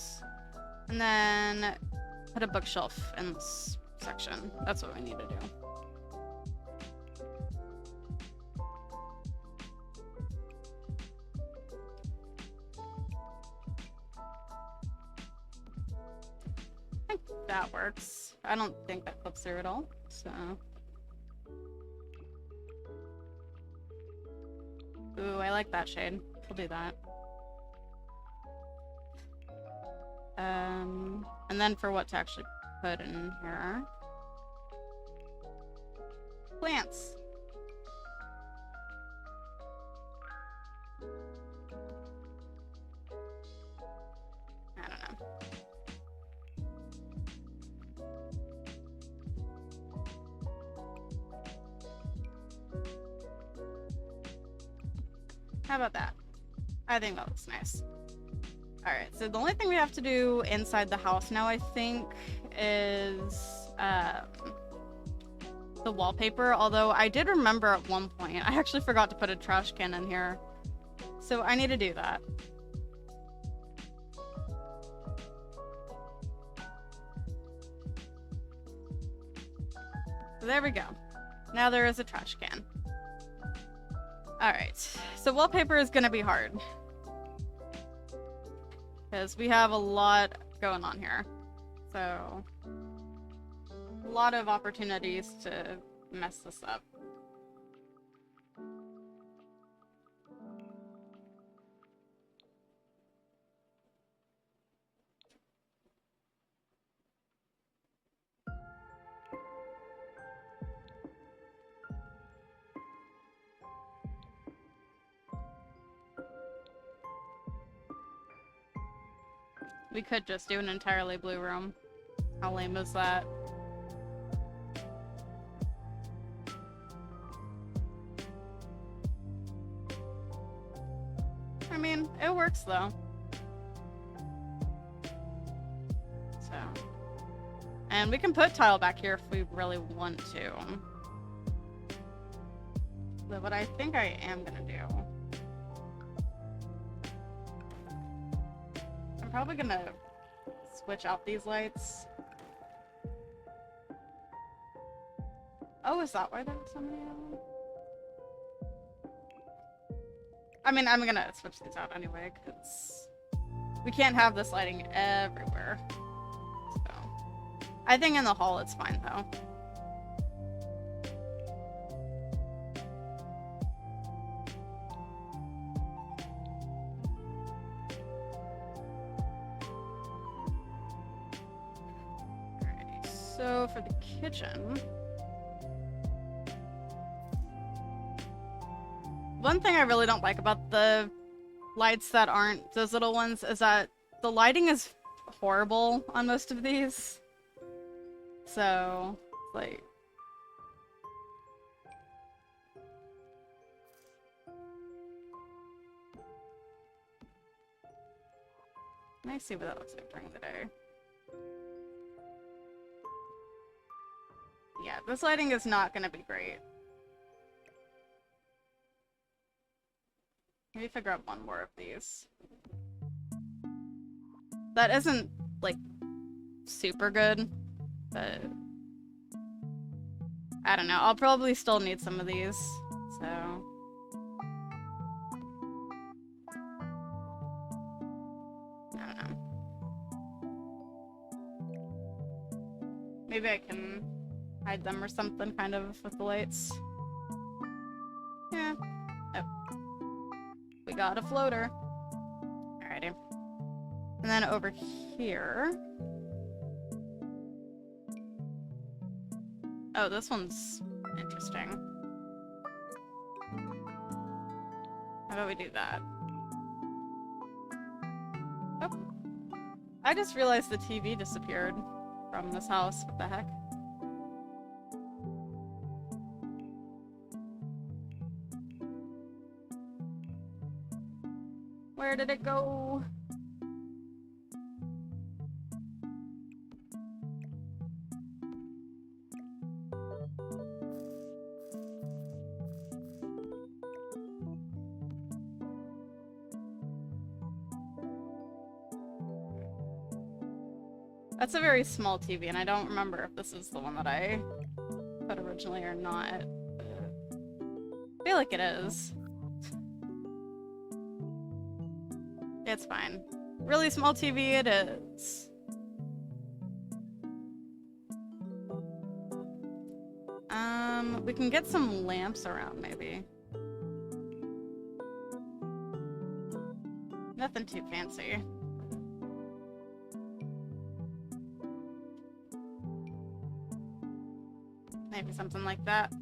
And then put a bookshelf in this section. That's what we need to do. That works. I don't think that clips through at all, so. Ooh, I like that shade. We'll do that. And then for what to actually put in here. Plants. I don't know. How about that? I think that looks nice. Alright, so the only thing we have to do inside the house now, I think, is the wallpaper. Although I did remember at one point, I actually forgot to put a trash can in here. So I need to do that. So there we go. Now there is a trash can. Alright, so wallpaper is gonna be hard. Because we have a lot going on here. So, a lot of opportunities to mess this up. We could just do an entirely blue room. How lame is that? I mean, it works though. So. And we can put tile back here if we really want to. But what I think I am gonna do. I'm probably gonna switch out these lights. Oh, is that why there was so many of them? I mean, I'm gonna switch these out anyway, because we can't have this lighting everywhere. So, I think in the hall it's fine, though. Alright, so for the kitchen... One thing I really don't like about the lights that aren't those little ones is that the lighting is horrible on most of these. So, like... Let me see what that looks like during the day. Yeah, this lighting is not gonna be great. Maybe figure out one more of these. That isn't, like, super good, but... I don't know, I'll probably still need some of these, so... I don't know. Maybe I can hide them or something, kind of, with the lights. Yeah. Oh. We got a floater. Alrighty. And then over here... Oh, this one's interesting. How about we do that? Oh. I just realized the TV disappeared from this house. What the heck? Where did it go? That's a very small TV, and I don't remember if this is the one that I put originally or not. I feel like it is. It's fine. Really small TV it is. We can get some lamps around, maybe. Nothing too fancy. Maybe something like that.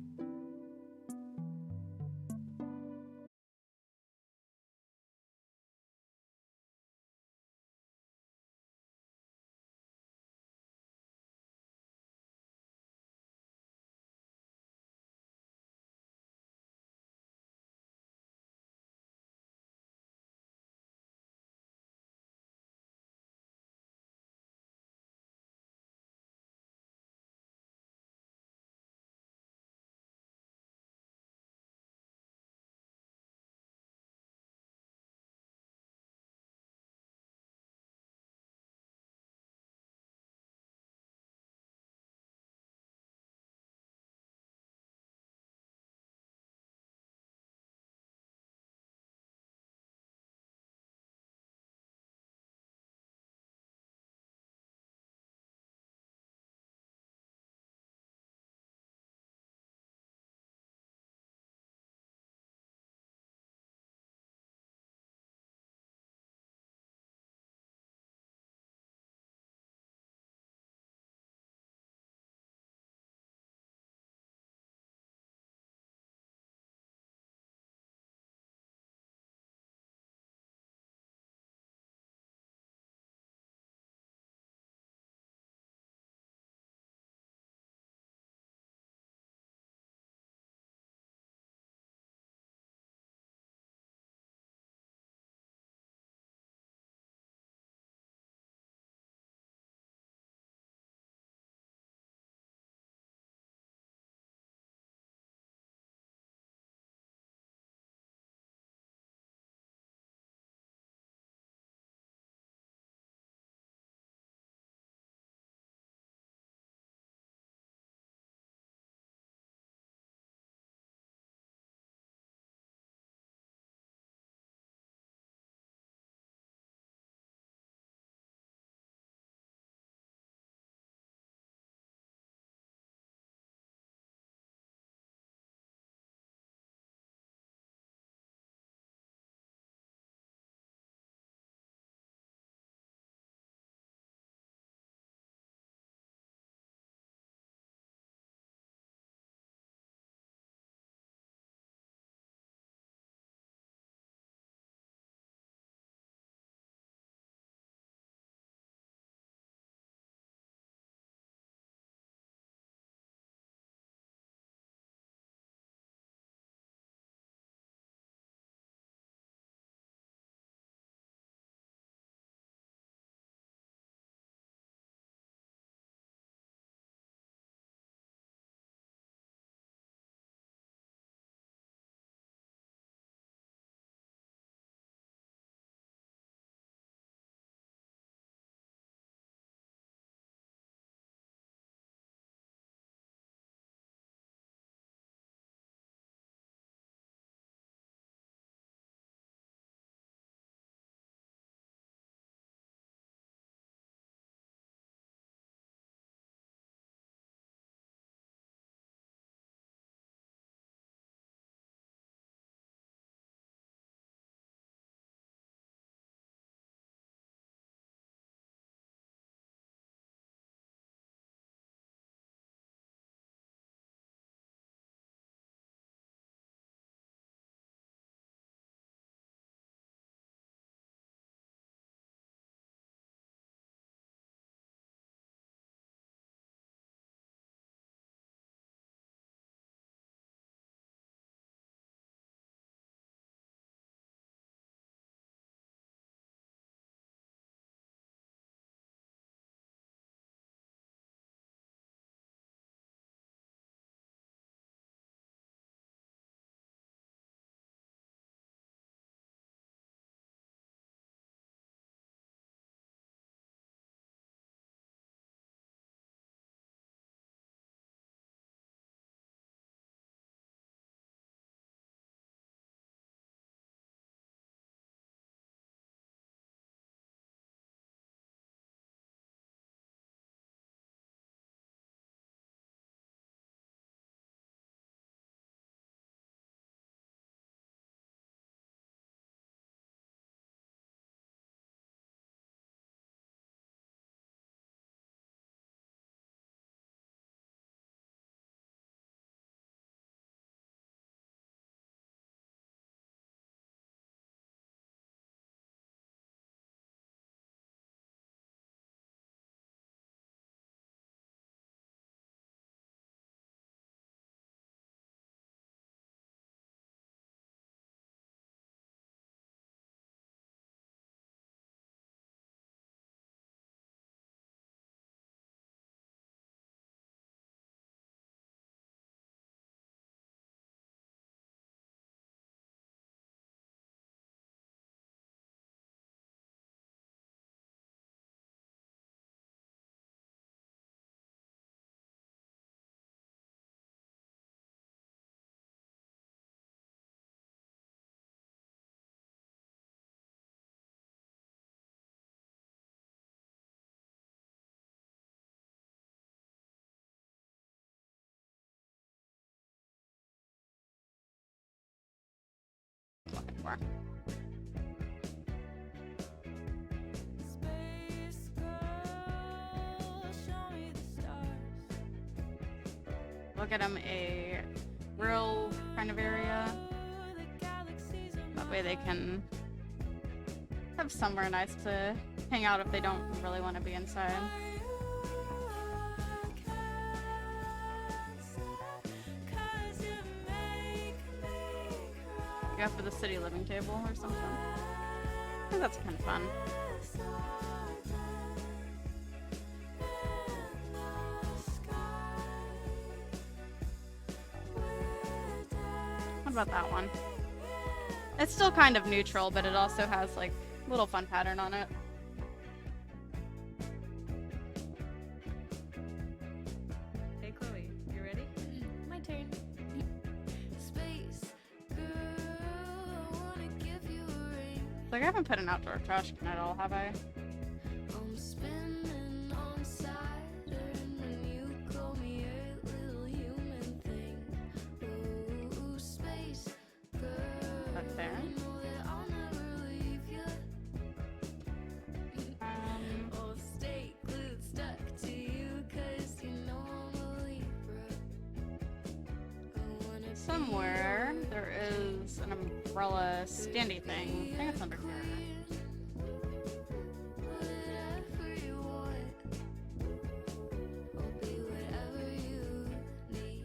for. We'll get them a rural kind of area. That way they can have somewhere nice to hang out if they don't really want to be inside. Go for the city living table or something. I think that's kind of fun. What about that one? It's still kind of neutral, but it also has like a little fun pattern on it. Hey Chloe, you ready? My turn. Space girl, wanna give you a ring. Like I haven't put an outdoor trash can at all, have I? I'm spinning on Saturn when you call me a little human thing. Ooh, space girl. Up there. Know that I'll never leave you. Or stay glued, stuck to you, 'cause you know I'm a Libra. I wanna be Somewhere there is an umbrella standy thing. I think it's under here. whatever you want. I'll be whatever you need.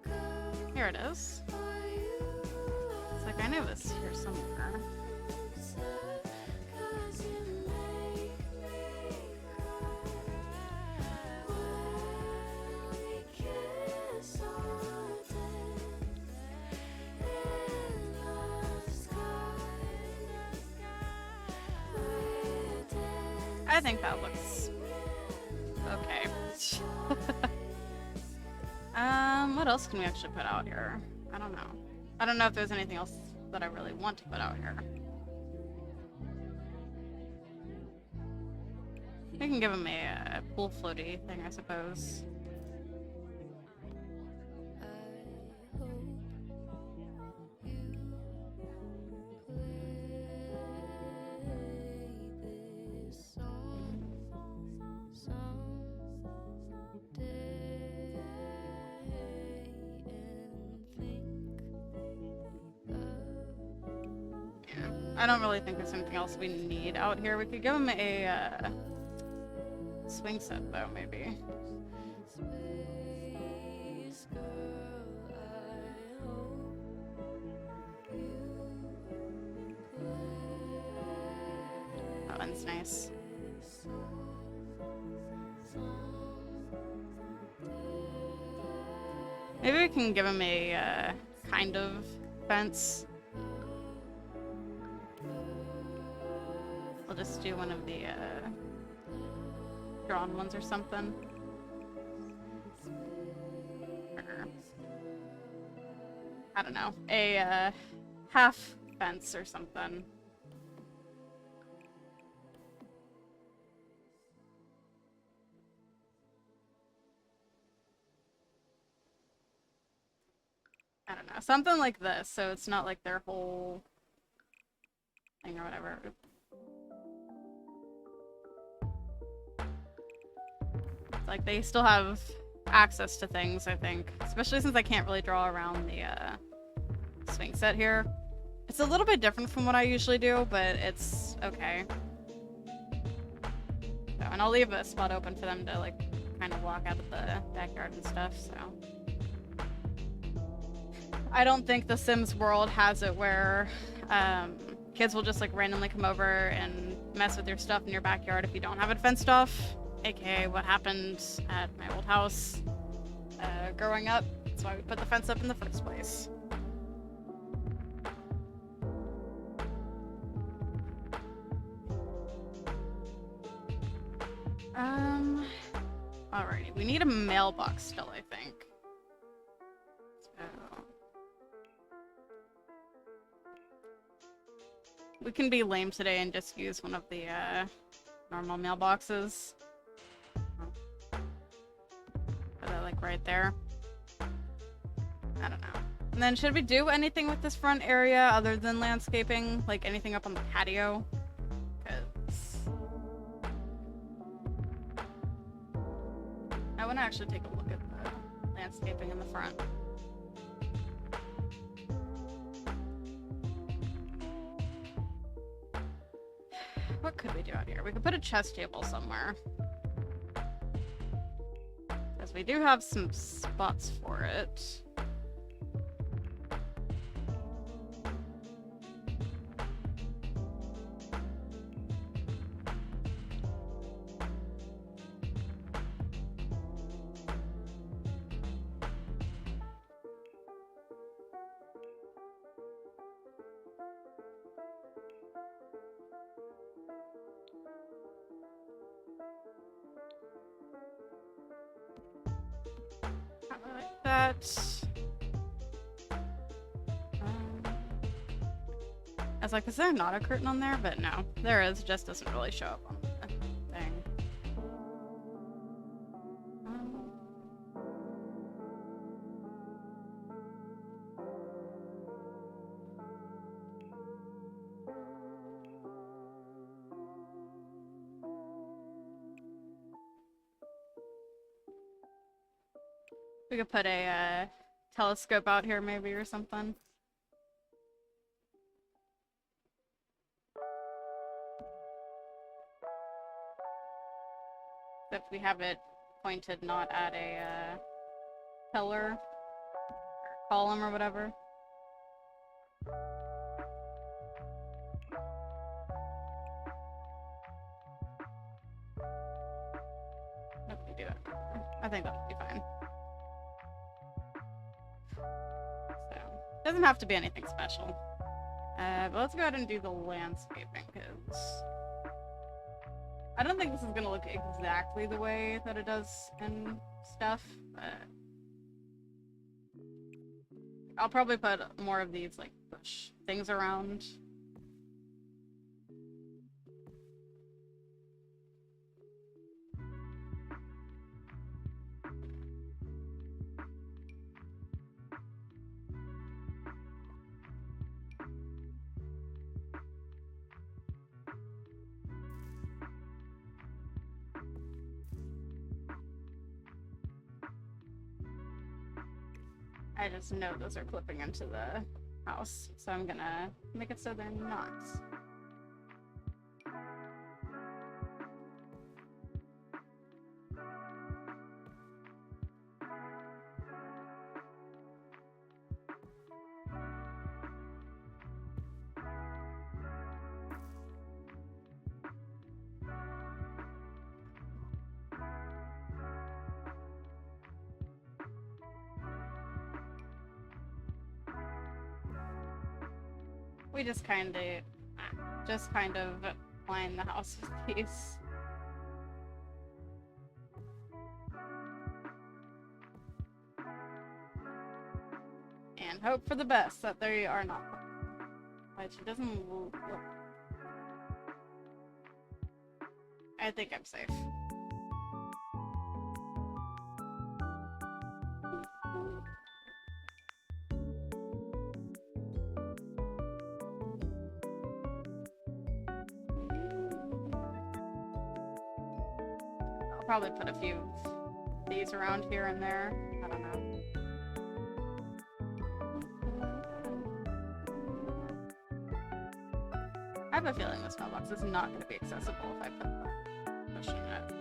Girl, Here it is. are you It's like I knew this here somewhere. upset? 'Cause you make me cry. When we kiss all day in the sky. We're dancing. I think that looks okay. What else can we actually put out here? I don't know. I don't know if there's anything else that I really want to put out here. We can give him a pool floaty thing, I suppose. I hope you play this song someday and think of I don't really think there's anything else we need out here. We could give him a swing set, though, maybe. space girl. I hope you play That one's nice. this song someday. Maybe we can give him a kind of fence. We'll just do one of the drawn ones or something. Or, I don't know, a half fence or something. I don't know, something like this, so it's not like their whole thing or whatever. It's like they still have access to things, I think. Especially since I can't really draw around the swing set here. It's a little bit different from what I usually do, but it's okay. So, and I'll leave a spot open for them to like kind of walk out of the backyard and stuff, so. I don't think the Sims world has it where kids will just like randomly come over and mess with your stuff in your backyard if you don't have it fenced off, aka what happened at my old house growing up. That's why we put the fence up in the first place. Alrighty, we need a mailbox still, I think. So we can be lame today and just use one of the normal mailboxes. Put that like right there. I don't know. And then should we do anything with this front area other than landscaping? Like anything up on the patio? 'Cause I want to actually take a look at the landscaping in the front. What could we do out here? We could put a chess table somewhere. Because we do have some spots for it. Like that. I was like, is there not a curtain on there? But no, there is. It just doesn't really show up on the thing. We could put a telescope out here maybe or something. If we have it pointed not at a pillar or column or whatever. If we do it, I think that'll be fine. So, doesn't have to be anything special. But let's go ahead and do the landscaping, because I don't think this is gonna look exactly the way that it does in stuff, but I'll probably put more of these, like, bush things around. I just know those are clipping into the house, so I'm gonna make it so they're not. We just kind of line the house with these. And hope for the best that they are not. Which it doesn't look. I think I'm safe. Probably put a few of these around here and there. I don't know. I have a feeling this mailbox is not going to be accessible if I put the push in it.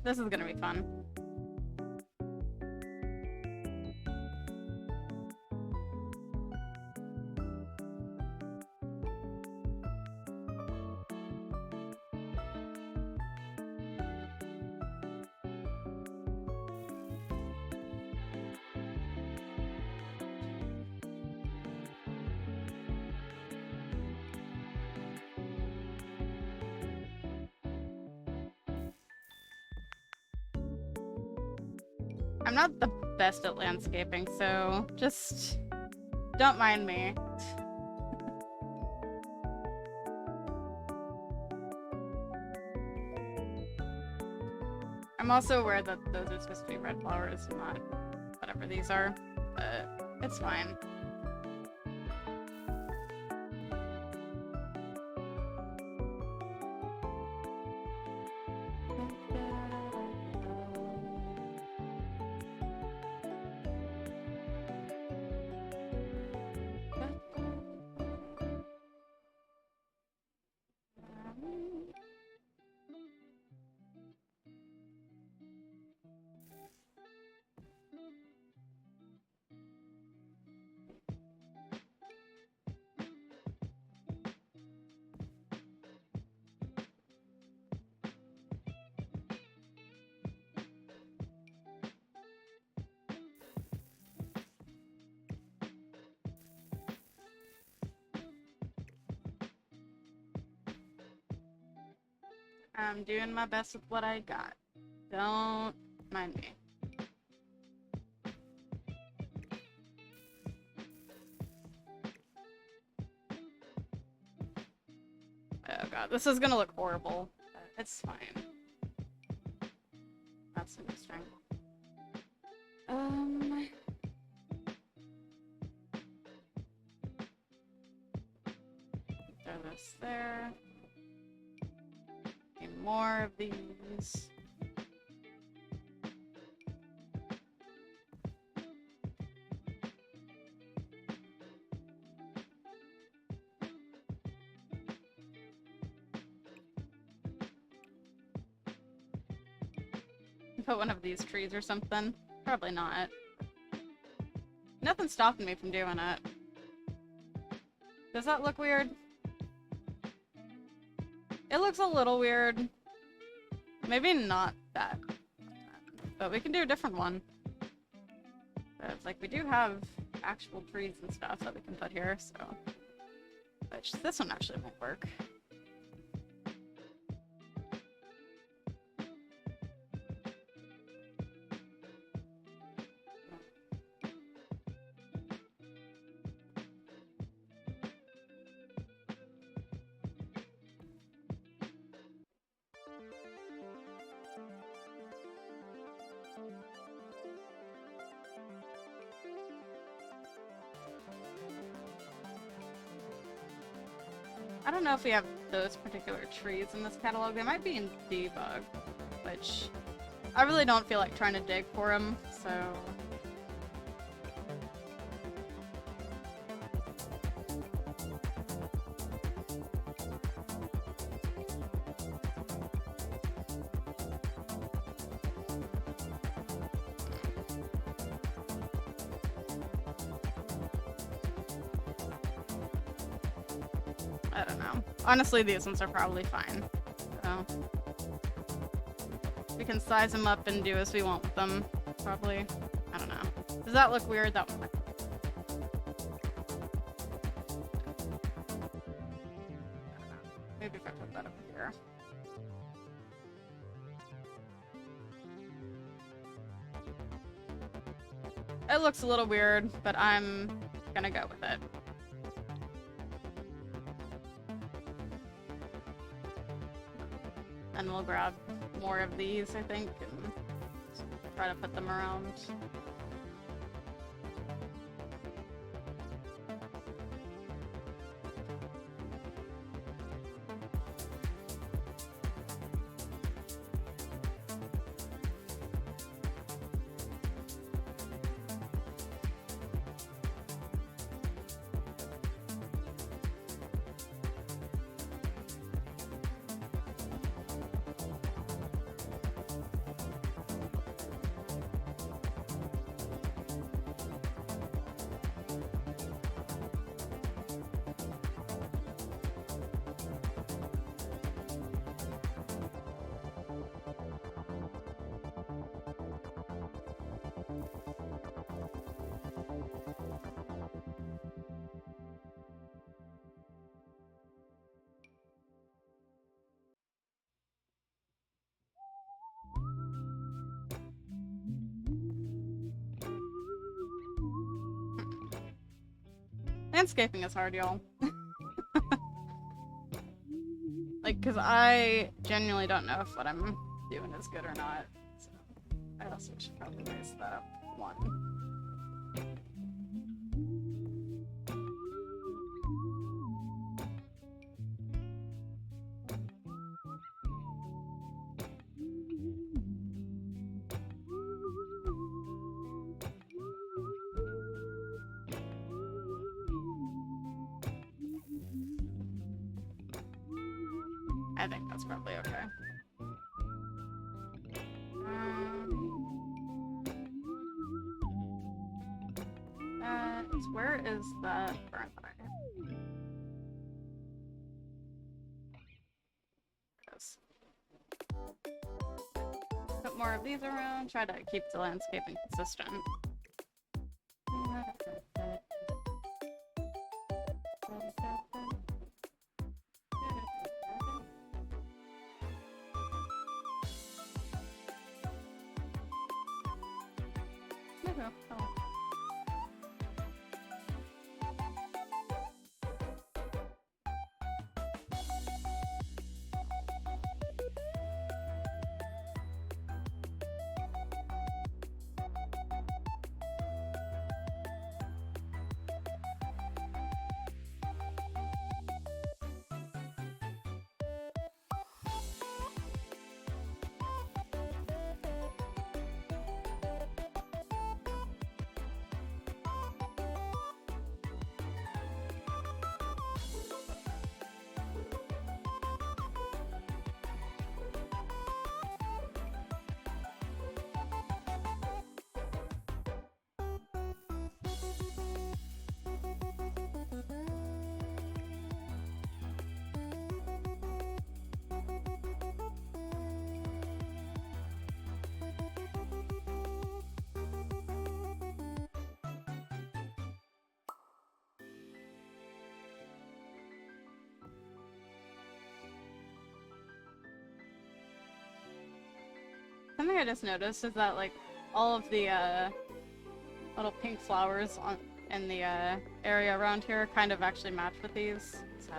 This is gonna be fun. I'm not the best at landscaping, so just don't mind me. I'm also aware that those are supposed to be red flowers, not whatever these are, but it's fine. I'm doing my best with what I got. Don't mind me. Oh god, this is gonna look horrible. But it's fine. That's interesting. Throw this there. More of these. Put one of these trees or something. Probably not. Nothing's stopping me from doing it. Does that look weird? It looks a little weird. Maybe not that. But we can do a different one. But it's like we do have actual trees and stuff that we can put here, so. Which this one actually won't work. I don't know if we have those particular trees in this catalog. They might be in debug, which I really don't feel like trying to dig for them, so. I don't know. Honestly, these ones are probably fine. So we can size them up and do as we want with them. Probably. I don't know. Does that look weird? That one. Maybe if I put that up here. It looks a little weird, but I'm gonna go with it. And we'll grab more of these, I think, and try to put them around. Landscaping is hard, y'all. Like, cause I genuinely don't know if what I'm doing is good or not. So I also should probably raise that one. I think that's probably okay. Where is that burn that I have? Yes. Put more of these around, try to keep the landscaping consistent. Okay. Oh. Something I just noticed is that like all of the little pink flowers on in the area around here kind of actually match with these. So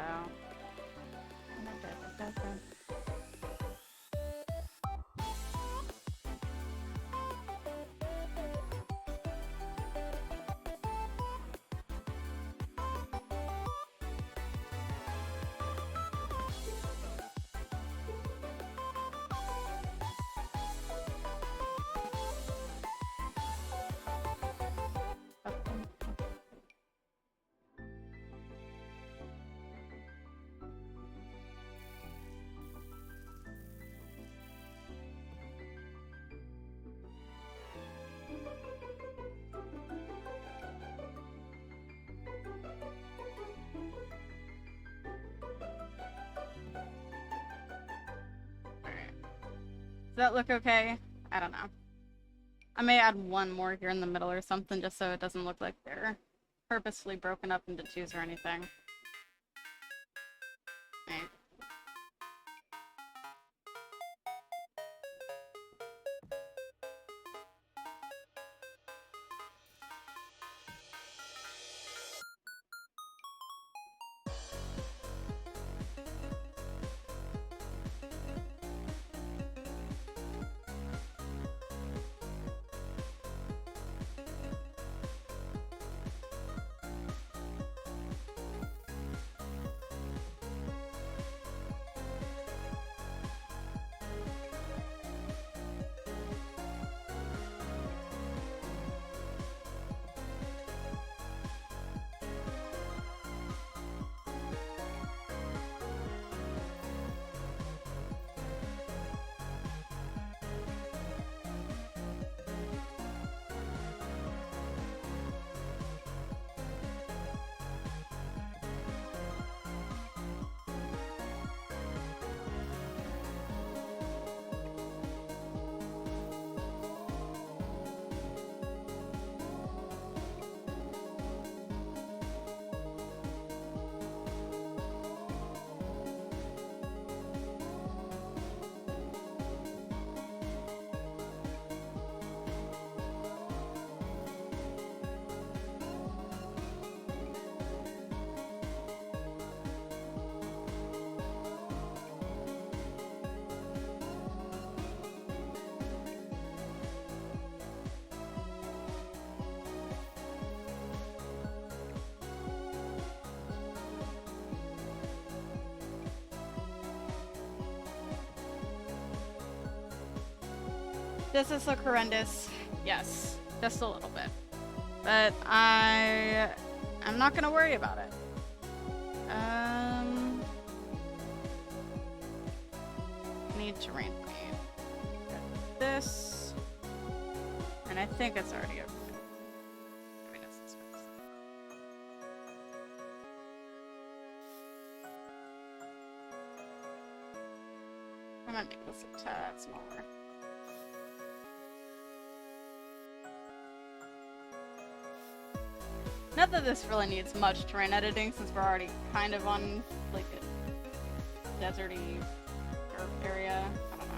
does that look okay? I don't know. I may add one more here in the middle or something just so it doesn't look like they're purposefully broken up into twos or anything. Right. Does this look horrendous? Yes, just a little bit. But I'm not gonna worry about it. Need terrain paint. Got this. And I think it's already over. I mean, it's expensive. I'm gonna make this a tad smaller. Not that this really needs much terrain editing since we're already kind of on like a deserty area. I don't know.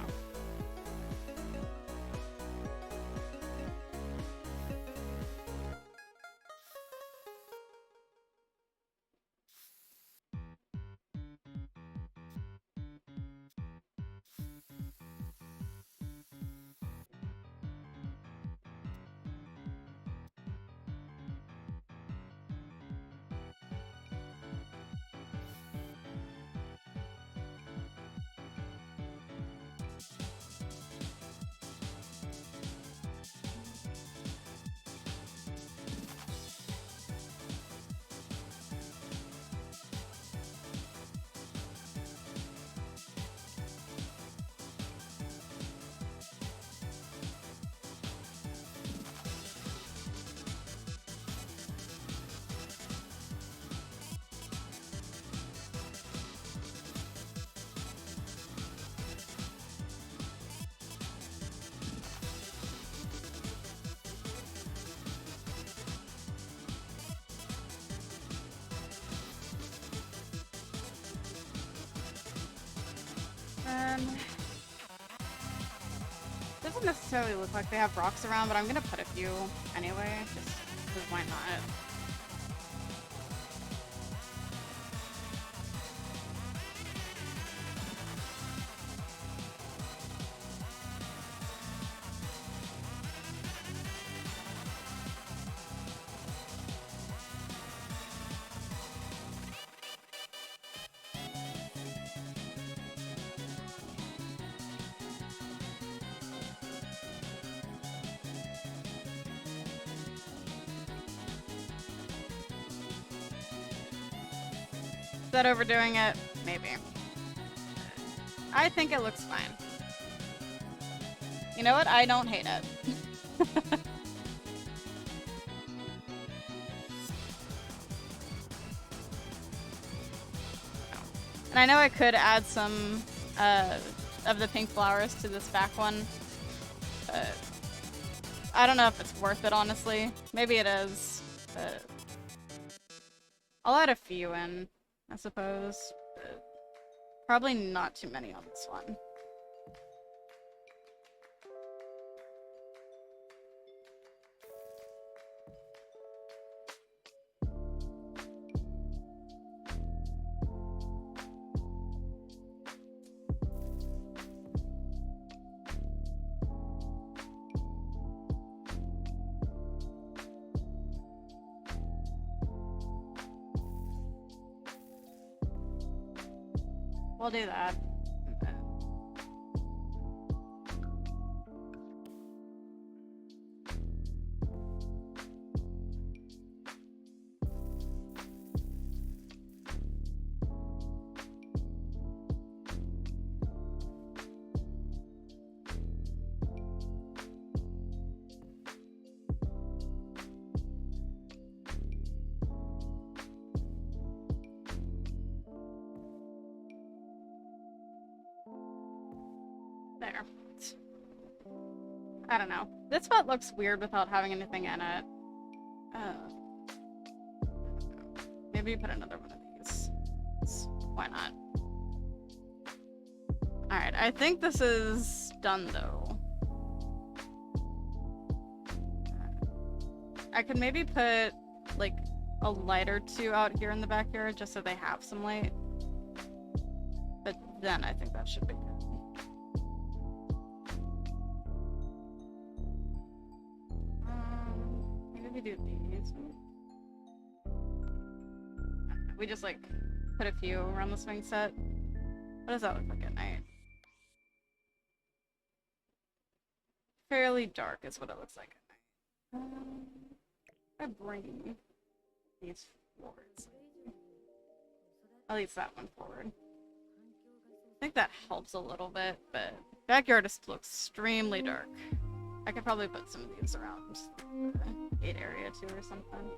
Doesn't necessarily look like they have rocks around, but I'm gonna put a few anyway, just because why not? Is that overdoing it? Maybe. I think it looks fine. You know what? I don't hate it. And I know I could add some of the pink flowers to this back one, but I don't know if it's worth it, honestly. Maybe it is, but I'll add a few in, I suppose. But probably not too many on this one. We'll do that. There. I don't know. This spot looks weird without having anything in it. Maybe put another one of these. Why not? Alright, I think this is done though. I could maybe put like a light or two out here in the backyard just so they have some light. But then I think that should be good. Maybe we do these. We just like put a few around the swing set. What does that look like at night? fairly dark is what it looks like at night. I bring these forwards. At least that one forward. I think that helps a little bit, but backyard just looks extremely dark. I could probably put some of these around the gate area too or something.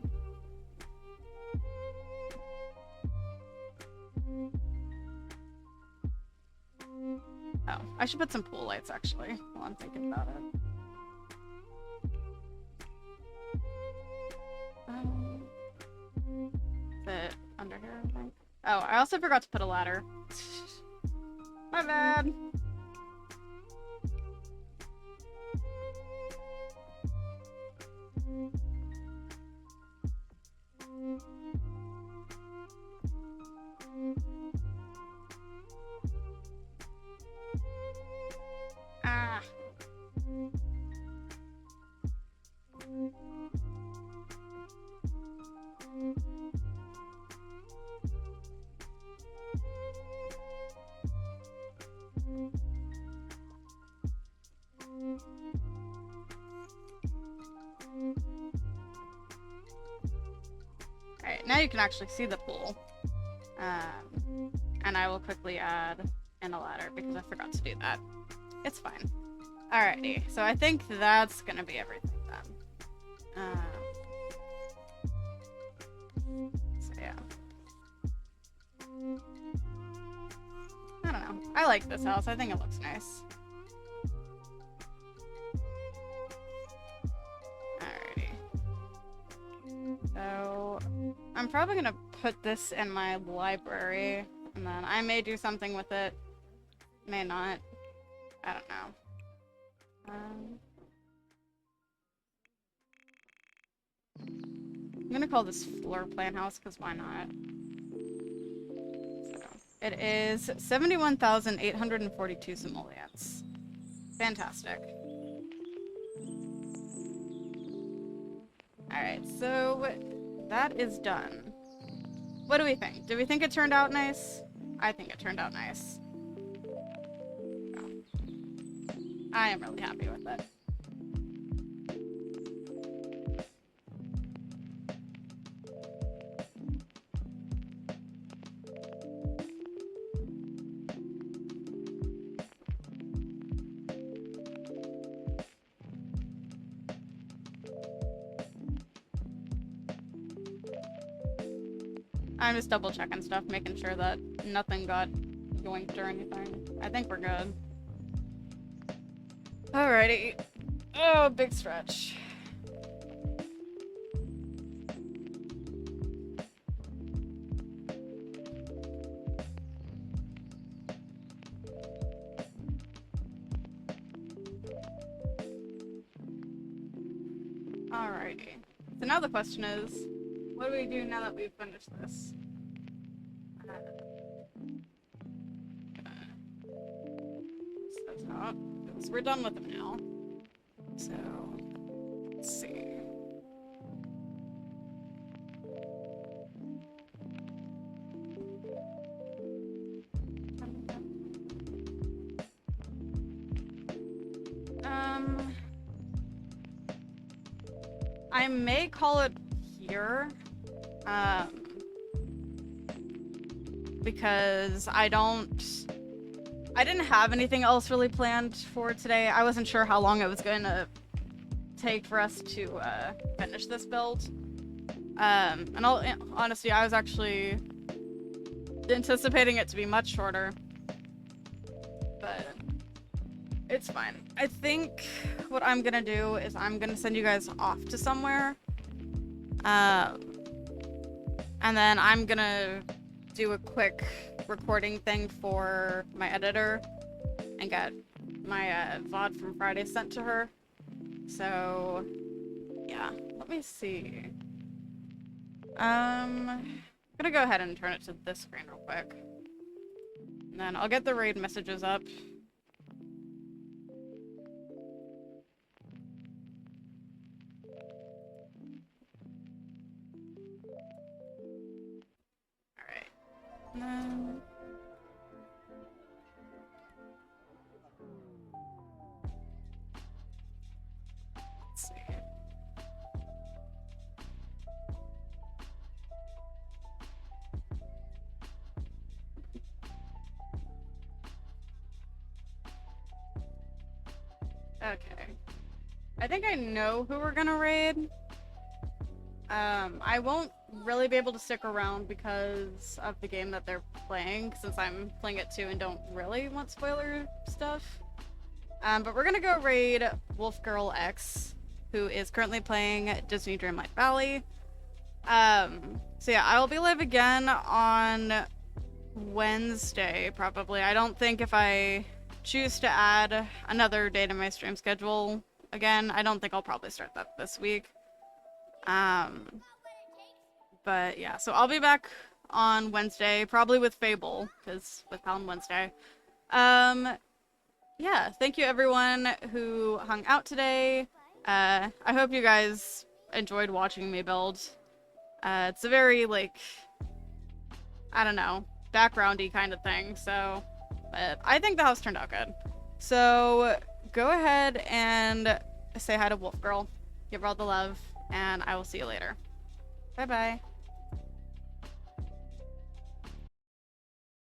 Oh, I should put some pool lights actually while I'm thinking about it. Is it under here, I think? Oh, I also forgot to put a ladder. My bad. Ah. Alright, now you can actually see the pool. And I will quickly add in a ladder because I forgot to do that. It's fine. Alrighty, so I think that's gonna be everything then. So yeah. I don't know. I like this house. I think it looks nice. Alrighty. So I'm probably gonna put this in my library, and then I may do something with it. May not. I don't know. I'm gonna call this floor plan house because why not? So, it is 71,842 simoleons. Fantastic. Alright, so that is done. What do we think? Do we think it turned out nice? I think it turned out nice. I am really happy with it. I'm just double checking stuff, making sure that nothing got yoinked or anything. I think we're good. Alrighty. Oh, big stretch. Alrighty. So now the question is, what do we do now that we've finished this? That's not. Because we're done with them now. So, let's see. I may call it here. Because I didn't have anything else really planned for today. I wasn't sure how long it was going to take for us to finish this build. And honestly, I was actually anticipating it to be much shorter. But it's fine. I think what I'm going to do is I'm going to send you guys off to somewhere. And then I'm going to do a quick recording thing for my editor and get my VOD from Friday sent to her. So, yeah, let me see. I'm gonna go ahead and turn it to this screen real quick. And then I'll get the raid messages up. Okay. I think I know who we're gonna raid. I won't really be able to stick around because of the game that they're playing, since I'm playing it too and don't really want spoiler stuff. But we're gonna go raid Wolf Girl X, who is currently playing Disney Dreamlight Valley. So yeah, I'll be live again on Wednesday, probably. I don't think if I choose to add another day to my stream schedule again, I don't think I'll probably start that this week. But yeah, so I'll be back on Wednesday, probably with Fable, because with Helen Wednesday. Yeah, thank you everyone who hung out today. I hope you guys enjoyed watching me build. It's a very, like, I don't know, backgroundy kind of thing, so, but I think the house turned out good. So, go ahead and say hi to Wolf Girl, give her all the love, and I will see you later. Bye-bye.